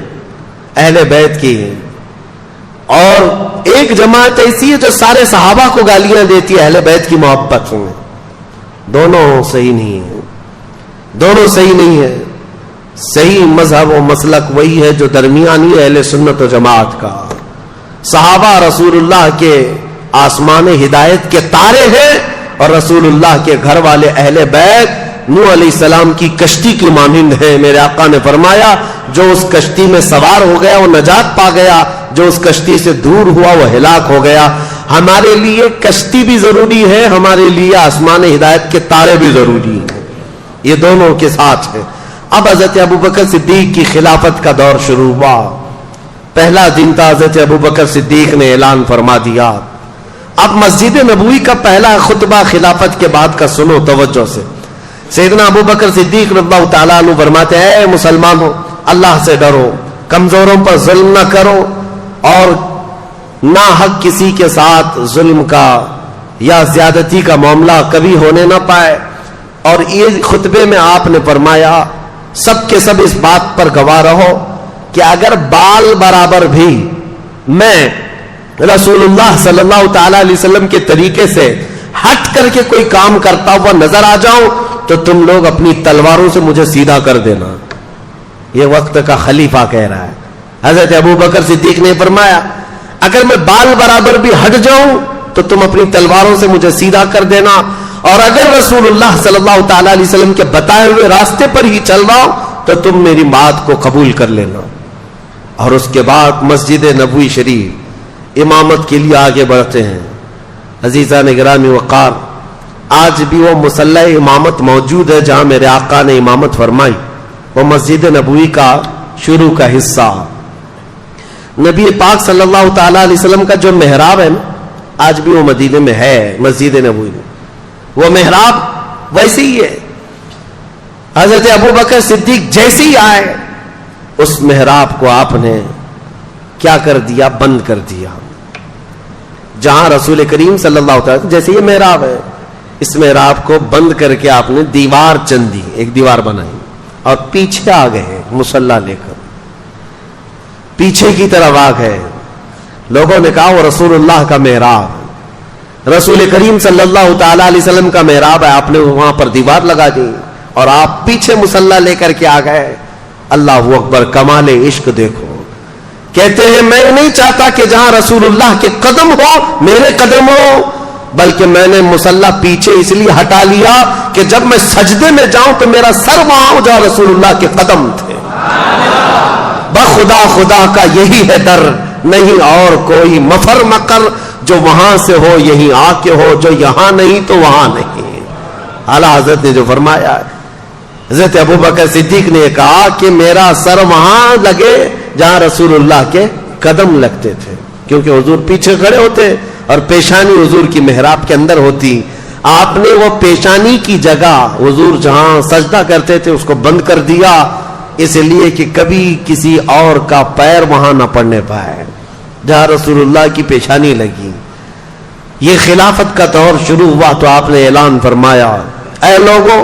اہل بیت کی ہے۔ اور ایک جماعت ایسی ہے جو سارے صحابہ کو گالیاں دیتی ہے اہل بیت کی محبت میں۔ دونوں صحیح نہیں ہے، دونوں صحیح نہیں ہے۔ صحیح مذہب و مسلک وہی ہے جو درمیانی اہل سنت و جماعت کا۔ صحابہ رسول اللہ کے آسمان ہدایت کے تارے ہیں، اور رسول اللہ کے گھر والے اہل بیت نوح علیہ السلام کی کشتی کی مانند ہیں۔ میرے آقا نے فرمایا جو اس کشتی میں سوار ہو گیا وہ نجات پا گیا، جو اس کشتی سے دور ہوا وہ ہلاک ہو گیا۔ ہمارے لیے کشتی بھی ضروری ہے، ہمارے لیے آسمان ہدایت کے تارے بھی ضروری ہیں، یہ دونوں کے ساتھ ہے۔ اب حضرت ابوبکر صدیق کی خلافت کا دور شروع ہوا، پہلا دن تھا، حضرت ابوبکر صدیق نے اعلان فرما دیا. اب مسجد نبوی کا پہلا خطبہ خلافت کے بعد کا سنو توجہ سے. سیدنا ابوبکر صدیق رضی اللہ تعالیٰ عنہ فرماتے ہیں اے مسلمانوں، اللہ سے ڈرو، کمزوروں پر ظلم نہ کرو اور نہ حق کسی کے ساتھ ظلم کا یا زیادتی کا معاملہ کبھی ہونے نہ پائے. اور یہ خطبے میں آپ نے فرمایا سب کے سب اس بات پر گواہ رہو کہ اگر بال برابر بھی میں رسول اللہ صلی اللہ تعالی علیہ وسلم کے طریقے سے ہٹ کر کے کوئی کام کرتا ہوا نظر آ جاؤں تو تم لوگ اپنی تلواروں سے مجھے سیدھا کر دینا. یہ وقت کا خلیفہ کہہ رہا ہے. حضرت ابوبکر صدیق نے فرمایا اگر میں بال برابر بھی ہٹ جاؤں تو تم اپنی تلواروں سے مجھے سیدھا کر دینا، اور اگر رسول اللہ صلی اللہ تعالی علیہ وسلم کے بتائے ہوئے راستے پر ہی چل رہا ہوں تو تم میری بات کو قبول کر لینا. اور اس کے بعد مسجد نبوی شریف امامت کے لیے آگے بڑھتے ہیں. عزیزان گرامی وقار، آج بھی وہ مصلی امامت موجود ہے جہاں میرے آقا نے امامت فرمائی، وہ مسجد نبوی کا شروع کا حصہ. نبی پاک صلی اللہ تعالی علیہ وسلم کا جو محراب ہے نا، آج بھی وہ مدینے میں ہے، مسجد نبوی میں وہ محراب ویسے ہی ہے. حضرت ابوبکر صدیق جیسے ہی آئے اس محراب کو آپ نے کیا کر دیا؟ بند کر دیا. جہاں رسول کریم صلی اللہ علیہ وسلم، جیسے یہ محراب ہے، اس محراب کو بند کر کے آپ نے دیوار چندی، ایک دیوار بنائی اور پیچھے آ گئے مصلی لے کر، پیچھے کی طرف آ گئے. لوگوں نے کہا وہ رسول اللہ کا محراب، رسول کریم صلی اللہ تعالی علیہ وسلم کا محراب ہے، آپ نے وہاں پر دیوار لگا دی اور آپ پیچھے مصلی لے کر کے آ گئے. اللہ اکبر، کمال عشق دیکھو. کہتے ہیں میں نہیں چاہتا کہ جہاں رسول اللہ کے قدم ہو میرے قدم ہو، بلکہ میں نے مصلی پیچھے اس لیے ہٹا لیا کہ جب میں سجدے میں جاؤں تو میرا سر وہاں ہو جہاں رسول اللہ کے قدم تھے. بخدا خدا کا یہی ہے ڈر، نہیں اور کوئی مفر مکر، جو وہاں سے ہو یہیں آ کے ہو، جو یہاں نہیں تو وہاں نہیں. اعلیٰ حضرت نے جو فرمایا، حضرت ابوبکر صدیق نے کہا کہ میرا سر وہاں لگے جہاں رسول اللہ کے قدم لگتے تھے، کیونکہ حضور پیچھے کھڑے ہوتے اور پیشانی حضور کی محراب کے اندر ہوتی. آپ نے وہ پیشانی کی جگہ حضور جہاں سجدہ کرتے تھے اس کو بند کر دیا، اس لیے کہ کبھی کسی اور کا پیر وہاں نہ پڑنے پائے جہاں رسول اللہ کی پیشانی لگی. یہ خلافت کا دور شروع ہوا تو آپ نے اعلان فرمایا اے لوگوں،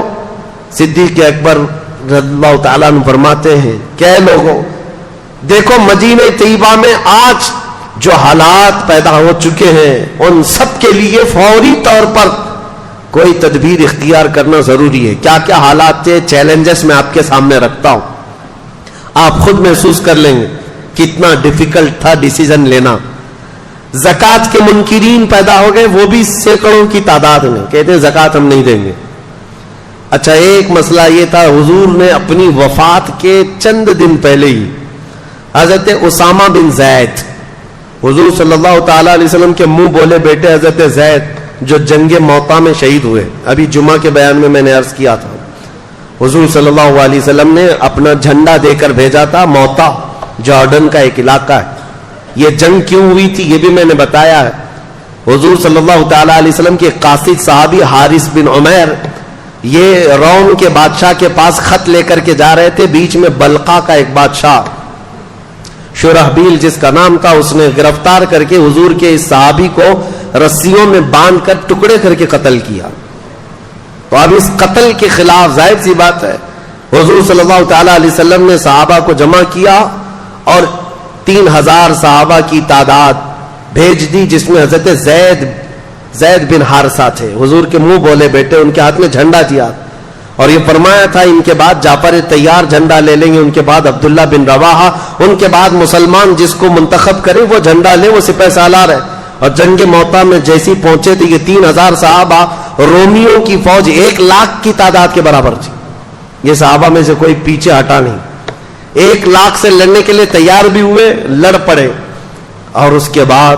صدیق اکبر رضی اللہ تعالیٰ عنہ فرماتے ہیں کہ اے لوگوں دیکھو مدینہ طیبہ میں آج جو حالات پیدا ہو چکے ہیں ان سب کے لیے فوری طور پر کوئی تدبیر اختیار کرنا ضروری ہے. کیا کیا حالات تھے، چیلنجز میں آپ کے سامنے رکھتا ہوں، آپ خود محسوس کر لیں گے کتنا ڈیفیکلٹ تھا ڈیسیزن لینا. زکوٰۃ کے منکرین پیدا ہو گئے، وہ بھی سینکڑوں کی تعداد میں، کہتے ہیں زکوٰۃ ہم نہیں دیں گے. اچھا، ایک مسئلہ یہ تھا، حضور نے اپنی وفات کے چند دن پہلے ہی حضرت اسامہ بن زید، حضور صلی اللہ تعالی علیہ وسلم کے منہ بولے بیٹے حضرت زید جو جنگ موطا میں شہید ہوئے، ابھی جمعہ کے بیان میں نے عرض کیا تھا، حضور صلی اللہ علیہ وسلم نے اپنا جھنڈا دے کر بھیجا تھا. موطا جارڈن کا ایک علاقہ ہے. یہ جنگ کیوں ہوئی تھی یہ بھی میں نے بتایا ہے. حضور صلی اللہ تعالی علیہ وسلم کے قاصد صحابی حارث بن عمیر یہ روم کے بادشاہ کے پاس خط لے کر کے جا رہے تھے. بیچ میں بلقا کا ایک بادشاہ شرحبیل جس کا نام تھا، اس نے گرفتار کر کے حضور کے اس صحابی کو رسیوں میں باندھ کر ٹکڑے کر کے قتل کیا. تو اب اس قتل کے خلاف ظاہر سی بات ہے حضور صلی اللہ تعالی علیہ وسلم نے صحابہ کو جمع کیا اور 3000 صحابہ کی تعداد بھیج دی، جس میں حضرت زید بن حارثہ تھے، حضور کے منہ بولے بیٹے. ان کے ہاتھ میں جھنڈا دیا اور یہ فرمایا تھا ان کے بعد جعفر طیار جھنڈا لے لیں گے، ان کے بعد عبداللہ بن رواحہ، ان کے بعد مسلمان جس کو منتخب کرے وہ جھنڈا لے، وہ سپہ سالار ہے. اور جنگ موطا میں جیسی پہنچے تھے یہ 3000 صحابہ، رومیوں کی فوج 1,00,000 کی تعداد کے برابر تھی. یہ صحابہ میں سے کوئی پیچھے ہٹا نہیں، 1,00,000 سے لڑنے کے لیے تیار بھی ہوئے، لڑ پڑے. اور اس کے بعد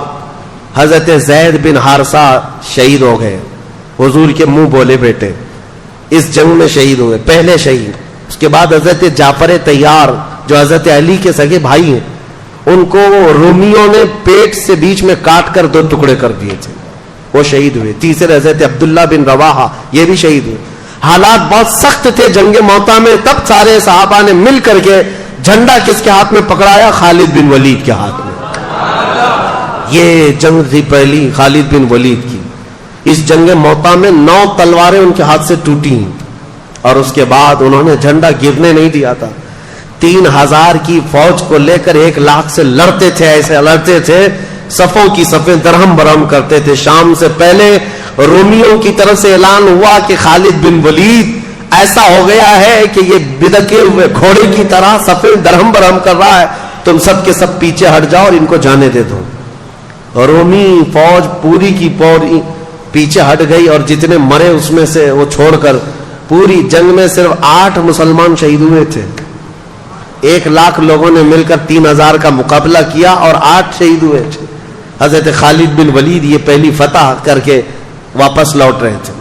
حضرت زید بن حارثہ شہید ہو گئے، حضور کے منہ بولے بیٹے اس جنگ میں شہید ہوئے، پہلے شہید. اس کے بعد حضرت جعفر طیار جو حضرت علی کے سگے بھائی ہیں ان کو رومیوں نے پیٹ سے بیچ میں کاٹ کر 2 ٹکڑے کر دیے تھے، وہ شہید ہوئے. تیسرے حضرت عبداللہ بن رواحہ، یہ بھی شہید ہوئے. حالات بہت سخت تھے جنگ موتا میں. تب سارے صحابہ نے مل کر کے جھنڈا کس کے ہاتھ میں پکڑایا؟ خالد بن ولید کے ہاتھ میں. یہ جنگ تھی پہلی خالد بن ولید کی. اس جنگ موتا میں 9 تلواریں ان کے ہاتھ سے ٹوٹی اور اس کے بعد انہوں نے جھنڈا گرنے نہیں دیا تھا. 3000 کی فوج کو لے کر 1 لاکھ سے لڑتے تھے، ایسے لڑتے تھے صفوں کی صفیں درہم برہم کرتے تھے. شام سے پہلے رومیوں کی طرف سے اعلان ہوا کہ خالد بن ولید ایسا ہو گیا ہے کہ یہ بدکے ہوئے گھوڑے کی طرح صفیں درہم برہم کر رہا ہے، تم سب کے سب پیچھے ہٹ جاؤ اور ان کو جانے دے دو. رومی فوج پوری کی پوری پیچھے ہٹ گئی اور جتنے مرے اس میں سے وہ چھوڑ کر پوری جنگ میں صرف 8 مسلمان شہید ہوئے تھے. 1 لاکھ لوگوں نے مل کر 3000 کا مقابلہ کیا اور 8 شہید ہوئے تھے. حضرت خالد بن ولید یہ پہلی فتح کر کے واپس لوٹ رہے تھے.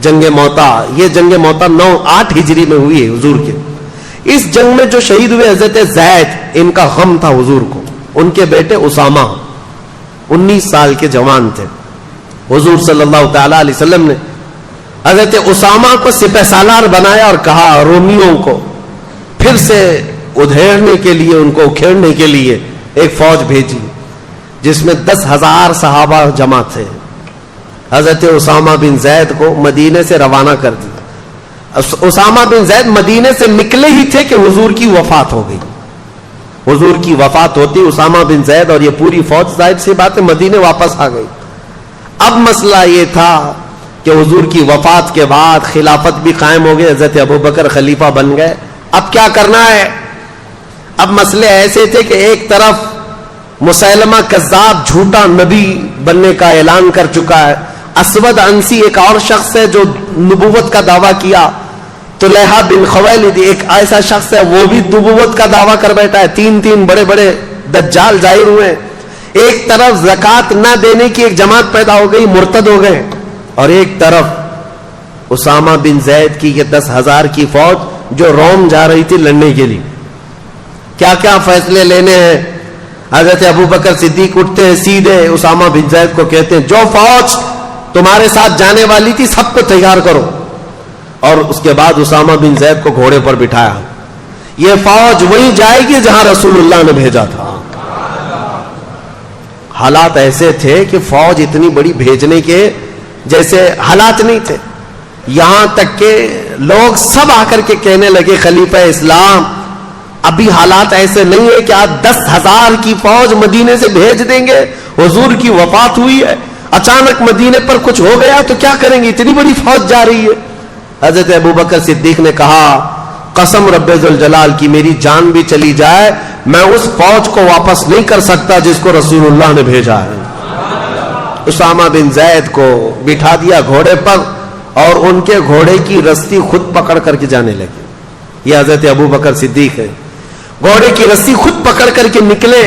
جنگ موتا، یہ جنگ موتا 8 ہجری میں ہوئی ہے حضور کے. اس جنگ میں جو شہید ہوئے حضرت زید، ان کا غم تھا حضور کو. ان کے بیٹے اسامہ 19 سال کے جوان تھے. حضور صلی اللہ تعالی علیہ وسلم نے حضرت اسامہ کو سپہ سالار بنایا اور کہا رومیوں کو پھر سے ادھیڑنے کے لیے، ان کو اکھیڑنے کے لیے ایک فوج بھیجی جس میں 10,000 صحابہ جمع تھے. حضرت اسامہ بن زید کو مدینے سے روانہ کر دیا. اسامہ بن زید مدینے سے نکلے ہی تھے کہ حضور کی وفات ہو گئی. حضور کی وفات ہوتی اسامہ بن زید اور یہ پوری فوج ظاہر سی بات ہے مدینے واپس آ گئی. اب مسئلہ یہ تھا کہ حضور کی وفات کے بعد خلافت بھی قائم ہو گئی، حضرت ابوبکر خلیفہ بن گئے. اب کیا کرنا ہے؟ اب مسئلے ایسے تھے کہ ایک طرف مسیلمہ کذاب جھوٹا نبی بننے کا اعلان کر چکا ہے. اسود انسی ایک اور شخص ہے جو نبوت کا دعویٰ کیا. طلحہ بن خویلد ایک ایسا شخص ہے وہ بھی نبوت کا دعویٰ کر بیٹھا ہے. 3 بڑے بڑے دجال ظاہر ہوئے. ایک طرف زکوٰۃ نہ دینے کی ایک جماعت پیدا ہو گئی، مرتد ہو گئے، اور ایک طرف اسامہ بن زید کی یہ 10,000 کی فوج جو روم جا رہی تھی لڑنے کے لیے. کیا کیا فیصلے لینے ہیں؟ حضرت ابوبکر صدیق اٹھتے ہیں سیدھے اسامہ بن زید کو کہتے ہیں جو فوج تمہارے ساتھ جانے والی تھی سب کو تیار کرو. اور اس کے بعد اسامہ بن زید کو گھوڑے پر بٹھایا. یہ فوج وہیں جائے گی جہاں رسول اللہ نے بھیجا تھا. حالات ایسے تھے کہ فوج اتنی بڑی بھیجنے کے جیسے حالات نہیں تھے. یہاں تک کہ لوگ سب آ کر کے کہنے لگے خلیفہ اسلام ابھی حالات ایسے نہیں ہے کہ آپ 10,000 کی فوج مدینے سے بھیج دیں گے. حضور کی وفات ہوئی ہے، اچانک مدینے پر کچھ ہو گیا تو کیا کریں گے؟ اتنی بڑی فوج جا رہی ہے. حضرت ابوبکر صدیق نے کہا قسم رب ذوالجلال کی میری جان بھی چلی جائے میں اس فوج کو واپس نہیں کر سکتا جس کو رسول اللہ نے بھیجا ہے. اسامہ بن زید کو بٹھا دیا گھوڑے پر اور ان کے گھوڑے کی رسی خود پکڑ کر کے جانے لگے. یہ حضرت ابوبکر صدیق ہے. گھوڑے کی رسی خود پکڑ کر کے نکلے.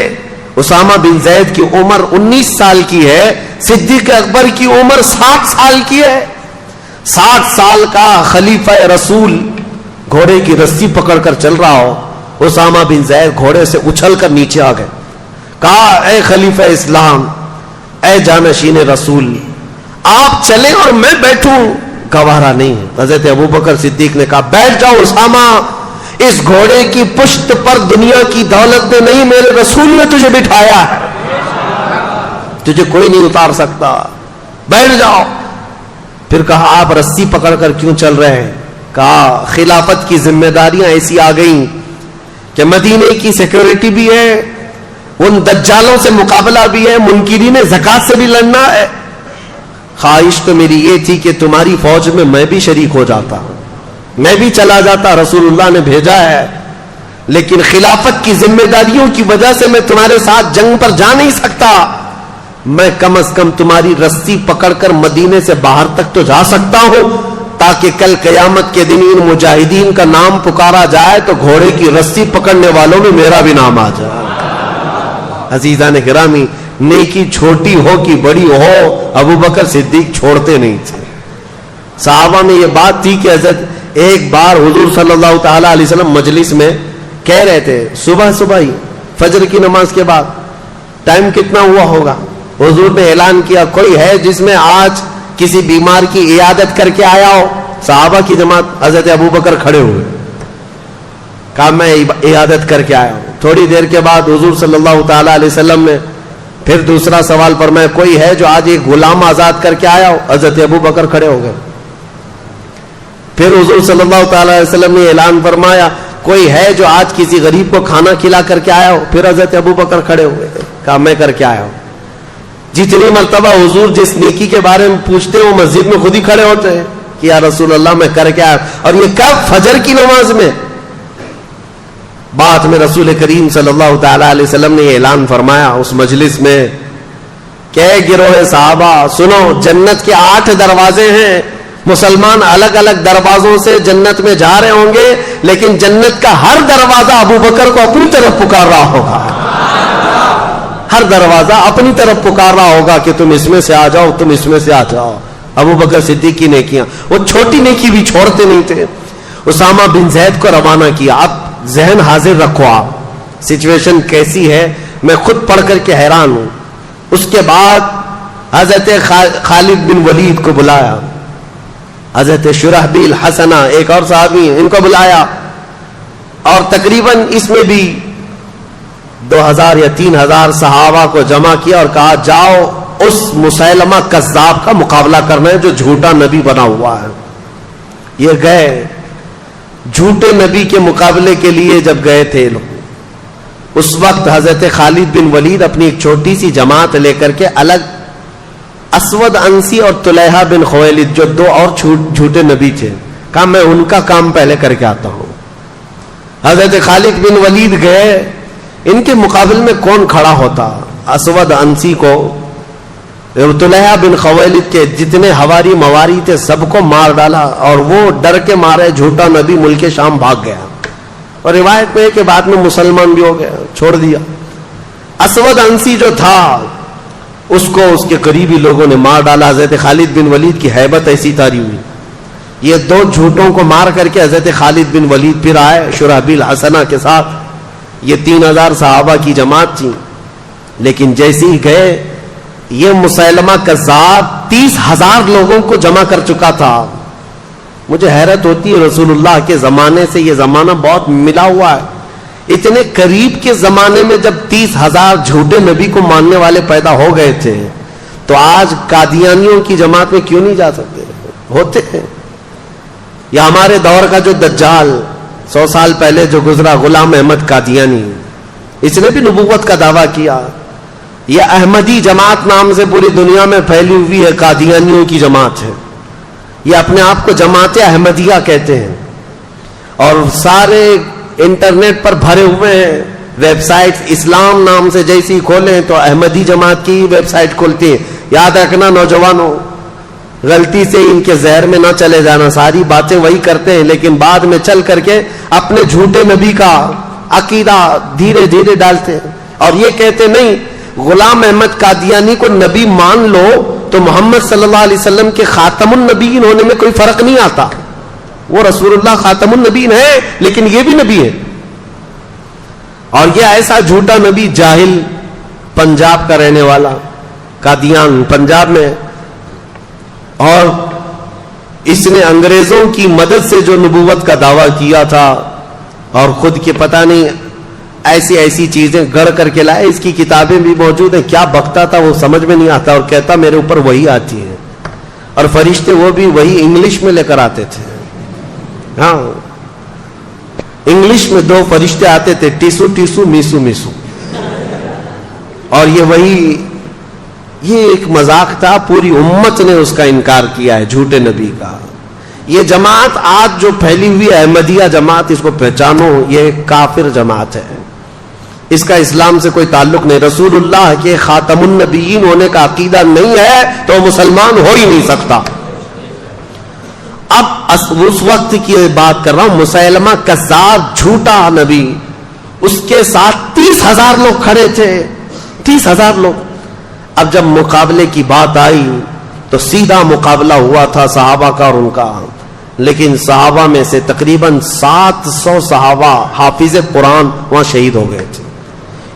اسامہ بن زید کی عمر 19 سال کی ہے، صدیق اکبر کی عمر 60 سال کی ہے. 60 سال کا خلیفہ رسول گھوڑے کی رسی پکڑ کر چل رہا ہو. اسامہ بن زید گھوڑے سے اچھل کر نیچے آ گئے. کہا اے خلیفہ اسلام، اے جانشین رسول، آپ چلیں اور میں بیٹھوں گوارا نہیں ہے. حضرت ابوبکر صدیق نے کہا بیٹھ جاؤ اسامہ، اس گھوڑے کی پشت پر دنیا کی دولت نے نہیں میرے رسول نے تجھے بٹھایا ہے، تجھے کوئی نہیں اتار سکتا، بیٹھ جاؤ. پھر کہا آپ رسی پکڑ کر کیوں چل رہے ہیں؟ کہا خلافت کی ذمہ داریاں ایسی آ گئیں کہ مدینے کی سیکورٹی بھی ہے، ان دجالوں سے مقابلہ بھی ہے، منکرین زکات سے بھی لڑنا ہے. خواہش تو میری یہ تھی کہ تمہاری فوج میں میں بھی شریک ہو جاتا، میں بھی چلا جاتا، رسول اللہ نے بھیجا ہے، لیکن خلافت کی ذمہ داریوں کی وجہ سے میں تمہارے ساتھ جنگ پر جا نہیں سکتا. میں کم از کم تمہاری رسی پکڑ کر مدینے سے باہر تک تو جا سکتا ہوں تاکہ کل قیامت کے دن ان مجاہدین کا نام پکارا جائے تو گھوڑے کی رسی پکڑنے والوں میں میرا بھی نام آ جائے. عزیزان گرامی، نیکی چھوٹی ہو کہ بڑی ہو ابوبکر صدیق چھوڑتے نہیں تھے. صحابہ میں یہ بات تھی کہ حضرت ایک بار حضور صلی اللہ تعالی علیہ وسلم مجلس میں کہہ رہے تھے صبح صبح ہی فجر کی نماز کے بعد ٹائم کتنا ہوا ہوگا؟ حضور نے اعلان کیا کوئی ہے جس میں آج کسی بیمار کی عیادت کر کے آیا ہو؟ صحابہ کی جماعت، حضرت ابوبکر کھڑے ہوئے، کہا میں عیادت کر کے آیا ہوں۔ تھوڑی دیر کے بعد حضور صلی اللہ تعالی علیہ وسلم نے پھر دوسرا سوال فرمایا کوئی ہے جو آج ایک غلام آزاد کر کے آیا ہو؟ حضرت ابوبکر کھڑے ہو گئے۔ پھر حضور صلی اللہ تعالی علیہ وسلم نے اعلان فرمایا کوئی ہے جو آج کسی غریب کو کھانا کھلا کر کے آیا ہو؟ پھر حضرت ابوبکر کھڑے ہوئے، کہا میں کر کے آیا ہوں۔ جتنی مرتبہ حضور جس نیکی کے بارے میں پوچھتے ہیں وہ مسجد میں خود ہی کھڑے ہوتے ہیں کہ یا رسول اللہ میں کر کے آیا، اور یہ کب؟ فجر کی نماز میں۔ بعد میں رسول کریم صلی اللہ تعالی علیہ وسلم نے یہ اعلان فرمایا اس مجلس میں کہ گروہ صحابہ سنو، جنت کے 8 دروازے ہیں، مسلمان الگ الگ دروازوں سے جنت میں جا رہے ہوں گے، لیکن جنت کا ہر دروازہ ابوبکر کو اپنی طرف پکار رہا ہوگا، ہر دروازہ اپنی طرف پکار رہا ہوگا کہ تم اس میں سے آ جاؤ، تم اس میں سے آ جاؤ۔ ابوبکر صدیق کی نیکیاں، وہ چھوٹی نیکی بھی چھوڑتے نہیں تھے۔ اسامہ بن زید کو روانہ کیا۔ اب ذہن حاضر رکھو، آپ سچویشن کیسی ہے میں خود پڑھ کر کے حیران ہوں۔ اس کے بعد حضرت خالد بن ولید کو بلایا، حضرت شرحبیل حسنہ ایک اور صحابی ہیں، ان کو بلایا، اور تقریباً اس میں بھی 2000 یا 3000 صحابہ کو جمع کیا اور کہا جاؤ اس مسیلمہ کذاب کا مقابلہ کرنا ہے جو جھوٹا نبی بنا ہوا ہے۔ یہ گئے جھوٹے نبی کے مقابلے کے لیے جب گئے تھے لوگ، اس وقت حضرت خالد بن ولید اپنی ایک چھوٹی سی جماعت لے کر کے الگ اسود انسی اور طلحہ بن خویلد جو 2 اور جھوٹے نبی تھے، کہا میں ان کا کام پہلے کر کے آتا ہوں۔ حضرت خالد بن ولید گئے، ان کے مقابل میں کون کھڑا ہوتا؟ اسود انسی کو، طلحہ بن خویلد کے جتنے ہواری مواری تھے سب کو مار ڈالا، اور وہ ڈر کے مارے جھوٹا نبی ملک شام بھاگ گیا، اور روایت میں ہے کہ بعد میں مسلمان بھی ہو گیا، چھوڑ دیا۔ اسود انسی جو تھا اس کو اس کے قریبی لوگوں نے مار ڈالا۔ حضرت خالد بن ولید کی ہیبت ایسی تاری ہوئی، یہ 2 جھوٹوں کو مار کر کے حضرت خالد بن ولید پھر آئے شرحبیل حسنہ کے ساتھ۔ یہ 3000 صحابہ کی جماعت تھی، لیکن جیسے ہی گئے یہ مسیلمہ کذاب 30,000 لوگوں کو جمع کر چکا تھا۔ مجھے حیرت ہوتی ہے، رسول اللہ کے زمانے سے یہ زمانہ بہت ملا ہوا ہے، اتنے قریب کے زمانے میں جب 30,000 جھوٹے نبی کو ماننے والے پیدا ہو گئے تھے، تو آج قادیانیوں کی جماعت میں کیوں نہیں جا سکتے؟ ہوتے ہیں۔ یا ہمارے دور کا جو دجال 100 سال پہلے جو گزرا، غلام احمد قادیانی، اس نے بھی نبوت کا دعویٰ کیا۔ یہ احمدی جماعت نام سے پوری دنیا میں پھیلی ہوئی ہے، قادیانیوں کی جماعت ہے، یہ اپنے آپ کو جماعت احمدیہ کہتے ہیں، اور سارے انٹرنیٹ پر بھرے ہوئے ہیں ویب سائٹ، اسلام نام سے جیسی کھولیں تو احمدی جماعت کی ویب سائٹ کھولتی ہے۔ یاد رکھنا نوجوانوں، غلطی سے ان کے زہر میں نہ چلے جانا، ساری باتیں وہی کرتے ہیں لیکن بعد میں چل کر کے اپنے جھوٹے نبی کا عقیدہ دھیرے دھیرے ڈالتے ہیں، اور یہ کہتے نہیں غلام احمد قادیانی کو نبی مان لو تو محمد صلی اللہ علیہ وسلم کے خاتم النبیین ہونے میں کوئی فرق نہیں آتا، وہ رسول اللہ خاتم النبیین ہے لیکن یہ بھی نبی ہے۔ اور یہ ایسا جھوٹا نبی جاہل، پنجاب کا رہنے والا، قادیان پنجاب میں، اور اس نے انگریزوں کی مدد سے جو نبوت کا دعویٰ کیا تھا، اور خود کے پتہ نہیں ایسی ایسی چیزیں گڑھ کر کے لائے، اس کی کتابیں بھی موجود ہیں، کیا بکتا تھا وہ سمجھ میں نہیں آتا، اور کہتا میرے اوپر وہی آتی ہے، اور فرشتے وہ بھی وہی انگلش میں لے کر آتے تھے۔ ہاں، انگلش میں 2 فرشتے آتے تھے، ٹیسو ٹیسو میسو میسو، اور یہ وہی، یہ ایک مذاق تھا، پوری امت نے اس کا انکار کیا ہے جھوٹے نبی کا۔ یہ جماعت آج جو پھیلی ہوئی احمدیہ جماعت، اس کو پہچانو، یہ ایک کافر جماعت ہے، اس کا اسلام سے کوئی تعلق نہیں، رسول اللہ کے خاتم النبیین ہونے کا عقیدہ نہیں ہے تو مسلمان ہو ہی نہیں سکتا۔ اب اس وقت کی بات کر رہا ہوں، مسیلمہ کذاب جھوٹا نبی، اس کے ساتھ 30,000 لوگ کھڑے تھے، 30,000 لوگ۔ اب جب مقابلے کی بات آئی تو سیدھا مقابلہ ہوا تھا صحابہ کا اور ان کا، لیکن صحابہ میں سے تقریباً 700 صحابہ حافظ قرآن وہاں شہید ہو گئے تھے،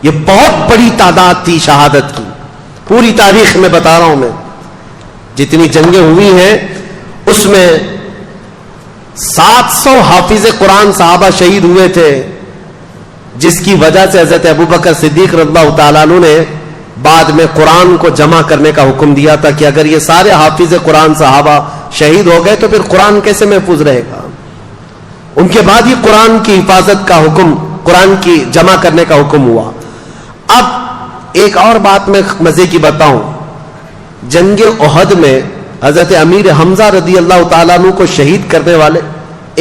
یہ بہت بڑی تعداد تھی شہادت کی. پوری تاریخ میں بتا رہا ہوں میں, جتنی جنگیں ہوئی ہیں اس میں 700 حافظ قرآن صحابہ شہید ہوئے تھے, جس کی وجہ سے حضرت ابوبکر صدیق رضی اللہ تعالیٰ عنہ نے بعد میں قرآن کو جمع کرنے کا حکم دیا تھا کہ اگر یہ سارے حافظ قرآن صحابہ شہید ہو گئے تو پھر قرآن کیسے محفوظ رہے گا. ان کے بعد ہی قرآن کی حفاظت کا حکم, قرآن کی جمع کرنے کا حکم ہوا. اب ایک اور بات میں مزے کی بتاؤں, جنگ احد میں حضرت امیر حمزہ رضی اللہ تعالیٰ عنہ کو شہید کرنے والے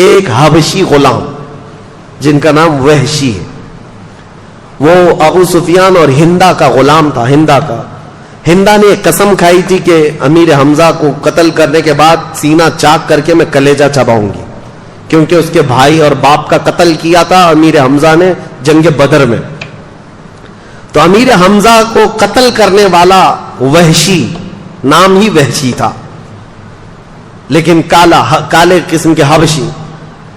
ایک حبشی غلام جن کا نام وحشی ہے, وہ ابو سفیان اور ہندا کا غلام تھا. ہندا نے ایک قسم کھائی تھی کہ امیر حمزہ کو قتل کرنے کے بعد سینہ چاک کر کے میں کلیجہ چباؤں گی, کیونکہ اس کے بھائی اور باپ کا قتل کیا تھا امیر حمزہ نے جنگ بدر میں. تو امیر حمزہ کو قتل کرنے والا وحشی, نام ہی وحشی تھا لیکن کالے قسم کے حبشی,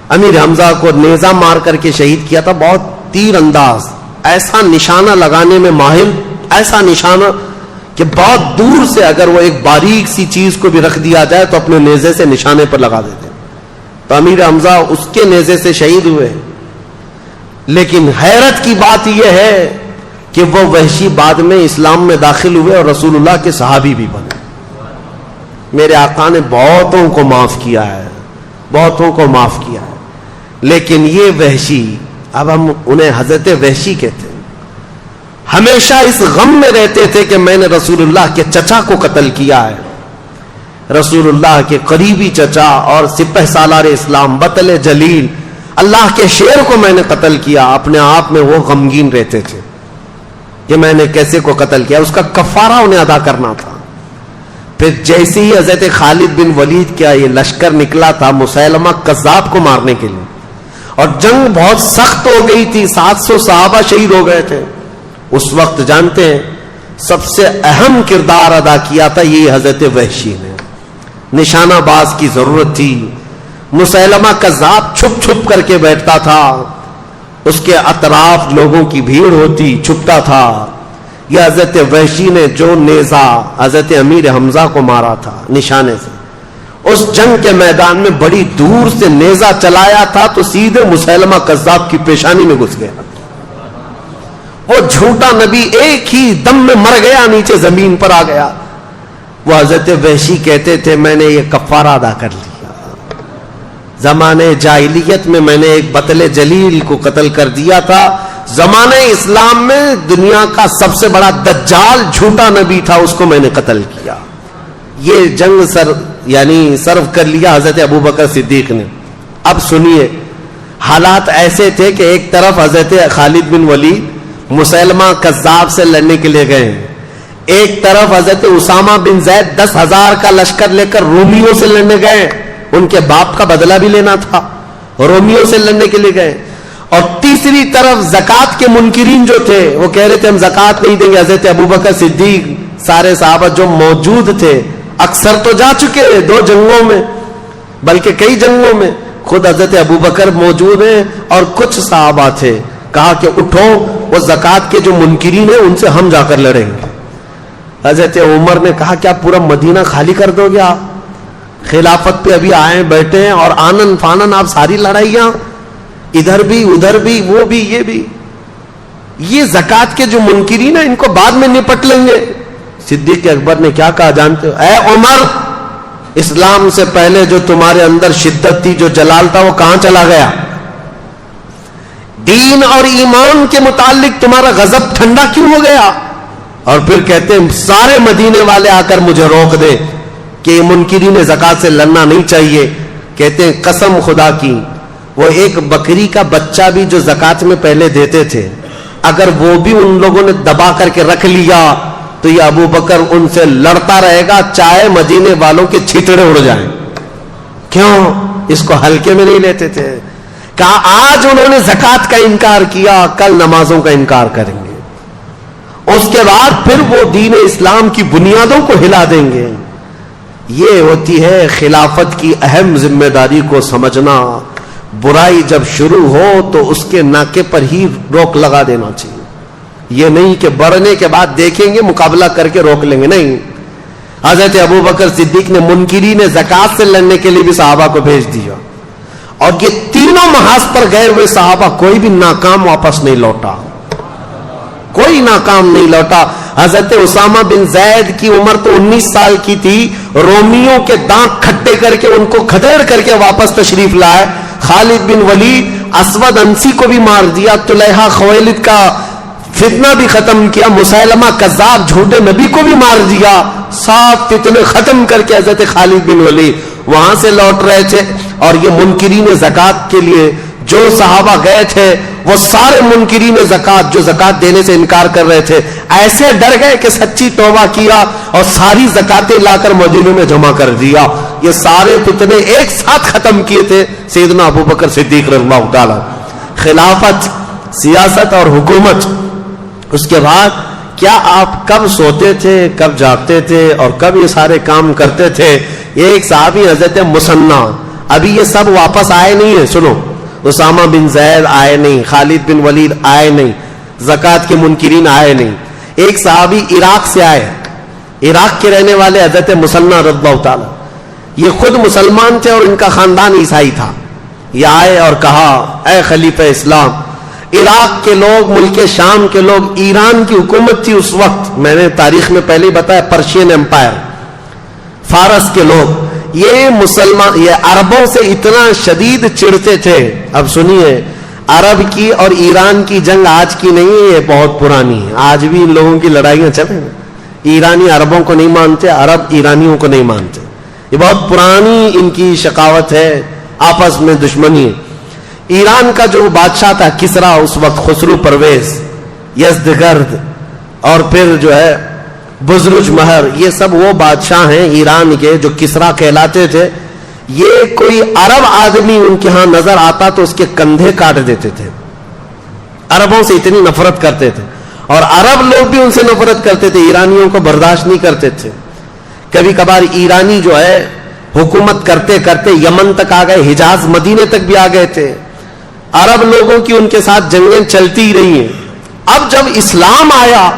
امیر حمزہ کو نیزہ مار کر کے شہید کیا تھا. بہت تیر انداز, ایسا نشانہ لگانے میں ماہر, ایسا نشانہ کہ بہت دور سے اگر وہ ایک باریک سی چیز کو بھی رکھ دیا جائے تو اپنے نیزے سے نشانے پر لگا دیتے. تو امیر حمزہ اس کے نیزے سے شہید ہوئے. لیکن حیرت کی بات یہ ہے کہ وہ وحشی بعد میں اسلام میں داخل ہوئے اور رسول اللہ کے صحابی بھی بنے. میرے آقا نے بہتوں کو معاف کیا ہے, بہتوں کو معاف کیا ہے. لیکن یہ وحشی, اب ہم انہیں حضرت وحشی کہتے ہیں, ہمیشہ اس غم میں رہتے تھے کہ میں نے رسول اللہ کے چچا کو قتل کیا ہے. رسول اللہ کے قریبی چچا اور سپہ سالار اسلام بطل جلیل اللہ کے شیر کو میں نے قتل کیا. اپنے آپ میں وہ غمگین رہتے تھے کہ میں نے کیسے کو قتل کیا, اس کا کفارہ انہیں ادا کرنا تھا. پھر جیسے ہی حضرت خالد بن ولید کا یہ لشکر نکلا تھا مسیلمہ کذاب کو مارنے کے لیے, اور جنگ بہت سخت ہو گئی تھی, 700 صحابہ شہید ہو گئے تھے, اس وقت جانتے ہیں سب سے اہم کردار ادا کیا تھا یہ حضرت وحشی نے. نشانہ باز کی ضرورت تھی. مسیلمہ کذاب چھپ چھپ کر کے بیٹھتا تھا, اس کے اطراف لوگوں کی بھیڑ ہوتی, چھپتا تھا. یہ حضرت وحشی نے جو نیزہ حضرت امیر حمزہ کو مارا تھا نشانے سے, اس جنگ کے میدان میں بڑی دور سے نیزہ چلایا تھا تو سیدھے مسیلمہ کذاب کی پیشانی میں گھس گیا. وہ جھوٹا نبی ایک ہی دم میں مر گیا, نیچے زمین پر آ گیا. وہ حضرت وحشی کہتے تھے میں نے یہ کفارہ ادا کر لیا, زمانے جاہلیت میں میں نے ایک بطل جلیل کو قتل کر دیا تھا, زمانے اسلام میں دنیا کا سب سے بڑا دجال جھوٹا نبی تھا, اس کو میں نے قتل کیا. یہ جنگ صرف کر لیا حضرت ابوبکر صدیق نے. اب سنیے, حالات ایسے تھے کہ ایک طرف حضرت خالد بن ولید مسیلمہ کذاب سے لڑنے کے لیے گئے, ایک طرف حضرت اسامہ بن زید 10,000 کا لشکر لے کر رومیوں سے لڑنے گئے, ان کے باپ کا بدلہ بھی لینا تھا, رومیوں سے لڑنے کے لیے گئے. اور تیسری طرف زکات کے منکرین جو تھے وہ کہہ رہے تھے ہم زکات نہیں دیں گے. حضرت ابوبکر صدیق سارے صحابہ جو موجود تھے, اکثر تو جا چکے 2 جنگوں میں بلکہ کئی جنگوں میں, خود حضرت ابوبکر موجود ہیں اور کچھ صحابہ تھے, کہا کہ اٹھو وہ زکات کے جو منکرین ہیں ان سے ہم جا کر لڑیں گے. حضرت عمر نے کہا کیا پورا مدینہ خالی کر دو گے آپ, خلافت پہ ابھی آئے بیٹھے ہیں اور آنن فانن آپ ساری لڑائیاں ادھر بھی ادھر بھی وہ بھی یہ بھی, یہ زکات کے جو منکرین ہیں ان کو بعد میں نپٹ لیں گے. صدیق اکبر نے کیا کہا جانتے ہو, اے عمر اسلام سے پہلے جو تمہارے اندر شدت تھی, جو جلال تھا, وہ کہاں چلا گیا؟ دین اور ایمان کے متعلق تمہارا غضب ٹھنڈا کیوں ہو گیا؟ اور پھر کہتے ہیں سارے مدینے والے آ کر مجھے روک دے کہ منکرین زکات سے لڑنا نہیں چاہیے. کہتے ہیں قسم خدا کی وہ ایک بکری کا بچہ بھی جو زکات میں پہلے دیتے تھے, اگر وہ بھی ان لوگوں نے دبا کر کے رکھ لیا تو یہ ابو بکر ان سے لڑتا رہے گا چاہے مدینے والوں کے چھیتڑے اڑ جائیں. کیوں اس کو ہلکے میں نہیں لیتے تھے. کہا آج انہوں نے زکات کا انکار کیا, کل نمازوں کا انکار کریں گے, اس کے بعد پھر وہ دین اسلام کی بنیادوں کو ہلا دیں گے. یہ ہوتی ہے خلافت کی اہم ذمہ داری کو سمجھنا. برائی جب شروع ہو تو اس کے ناکے پر ہی روک لگا دینا چاہیے. یہ نہیں کہ بڑھنے کے بعد دیکھیں گے مقابلہ کر کے روک لیں گے، نہیں. حضرت ابوبکر صدیق نے منکرین زکات سے لڑنے کے لیے بھی صحابہ کو بھیج دیا، اور یہ تینوں محاذ پر گئے ہوئے صحابہ کوئی بھی ناکام واپس نہیں لوٹا، کوئی ناکام نہیں لوٹا. حضرت اسامہ بن زید کی عمر تو 19 سال کی تھی، رومیوں کے دانت کھٹے کر کے ان کو کھدیڑ کر کے واپس تشریف لائے. خالد بن ولید اسود انسی کو بھی مار دیا، طلحہ خویلد کا فتنہ بھی ختم کیا، مسیلمہ کذاب جھوٹے نبی کو بھی مار دیا. سات فتنے ختم کر کے حضرت خالد بن ولید وہاں سے لوٹ رہے تھے. اور یہ منکرین زکات کے لیے جو صحابہ گئے تھے وہ سارے منکرین زکات جو زکات دینے سے انکار کر رہے تھے ایسے ڈر گئے کہ سچی توبہ کیا اور ساری زکاتیں لا کر مدینے میں جمع کر دیا. یہ سارے فتنے ایک ساتھ ختم کیے تھے سیدنا ابوبکر صدیق رضی اللہ تعالی. خلافت، سیاست اور حکومت. اس کے بعد کیا آپ کب سوتے تھے، کب جاگتے تھے اور کب یہ سارے کام کرتے تھے؟ ایک صحابی حضرت مسنہ، ابھی یہ سب واپس آئے نہیں ہیں. سنو، اسامہ بن زید آئے نہیں، خالد بن ولید آئے نہیں، زکات کے منکرین آئے نہیں. ایک صحابی عراق سے آئے، عراق کے رہنے والے حضرت مسنہ رضی اللہ تعالی. یہ خود مسلمان تھے اور ان کا خاندان عیسائی تھا. یہ آئے اور کہا، اے خلیفہ اسلام، عراق کے لوگ، ملک شام کے لوگ، ایران کی حکومت تھی اس وقت، میں نے تاریخ میں پہلے ہی بتایا، پرشین امپائر، فارس کے لوگ، یہ مسلمان، یہ عربوں سے اتنا شدید چڑھتے تھے. اب سنیے، عرب کی اور ایران کی جنگ آج کی نہیں ہے، یہ بہت پرانی ہے. آج بھی ان لوگوں کی لڑائیاں چلیں. ایرانی عربوں کو نہیں مانتے، عرب ایرانیوں کو نہیں مانتے. یہ بہت پرانی ان کی شقاوت ہے، آپس میں دشمنی ہے. ایران کا جو بادشاہ تھا کسرا اس وقت، خسرو پرویز، یزدگرد اور پھر جو ہے بزرج مہر، یہ سب وہ بادشاہ ہیں ایران کے جو کسرا کہلاتے تھے. یہ کوئی عرب آدمی ان کے ہاں نظر آتا تو اس کے کندھے کاٹ دیتے تھے. عربوں سے اتنی نفرت کرتے تھے، اور عرب لوگ بھی ان سے نفرت کرتے تھے، ایرانیوں کو برداشت نہیں کرتے تھے. کبھی کبھار ایرانی جو ہے حکومت کرتے کرتے یمن تک آ گئے، حجاز مدینے تک بھی آ گئے تھے. عرب لوگوں کی ان کے ساتھ جنگیں چلتی ہی رہی ہیں. اب جب اسلام آیا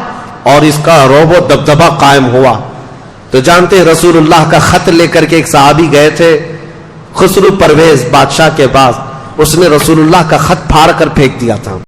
اور اس کا رعب و دبدبہ قائم ہوا تو جانتے ہیں رسول اللہ کا خط لے کر کے ایک صحابی گئے تھے خسرو پرویز بادشاہ کے پاس. اس نے رسول اللہ کا خط پھاڑ کر پھینک دیا تھا.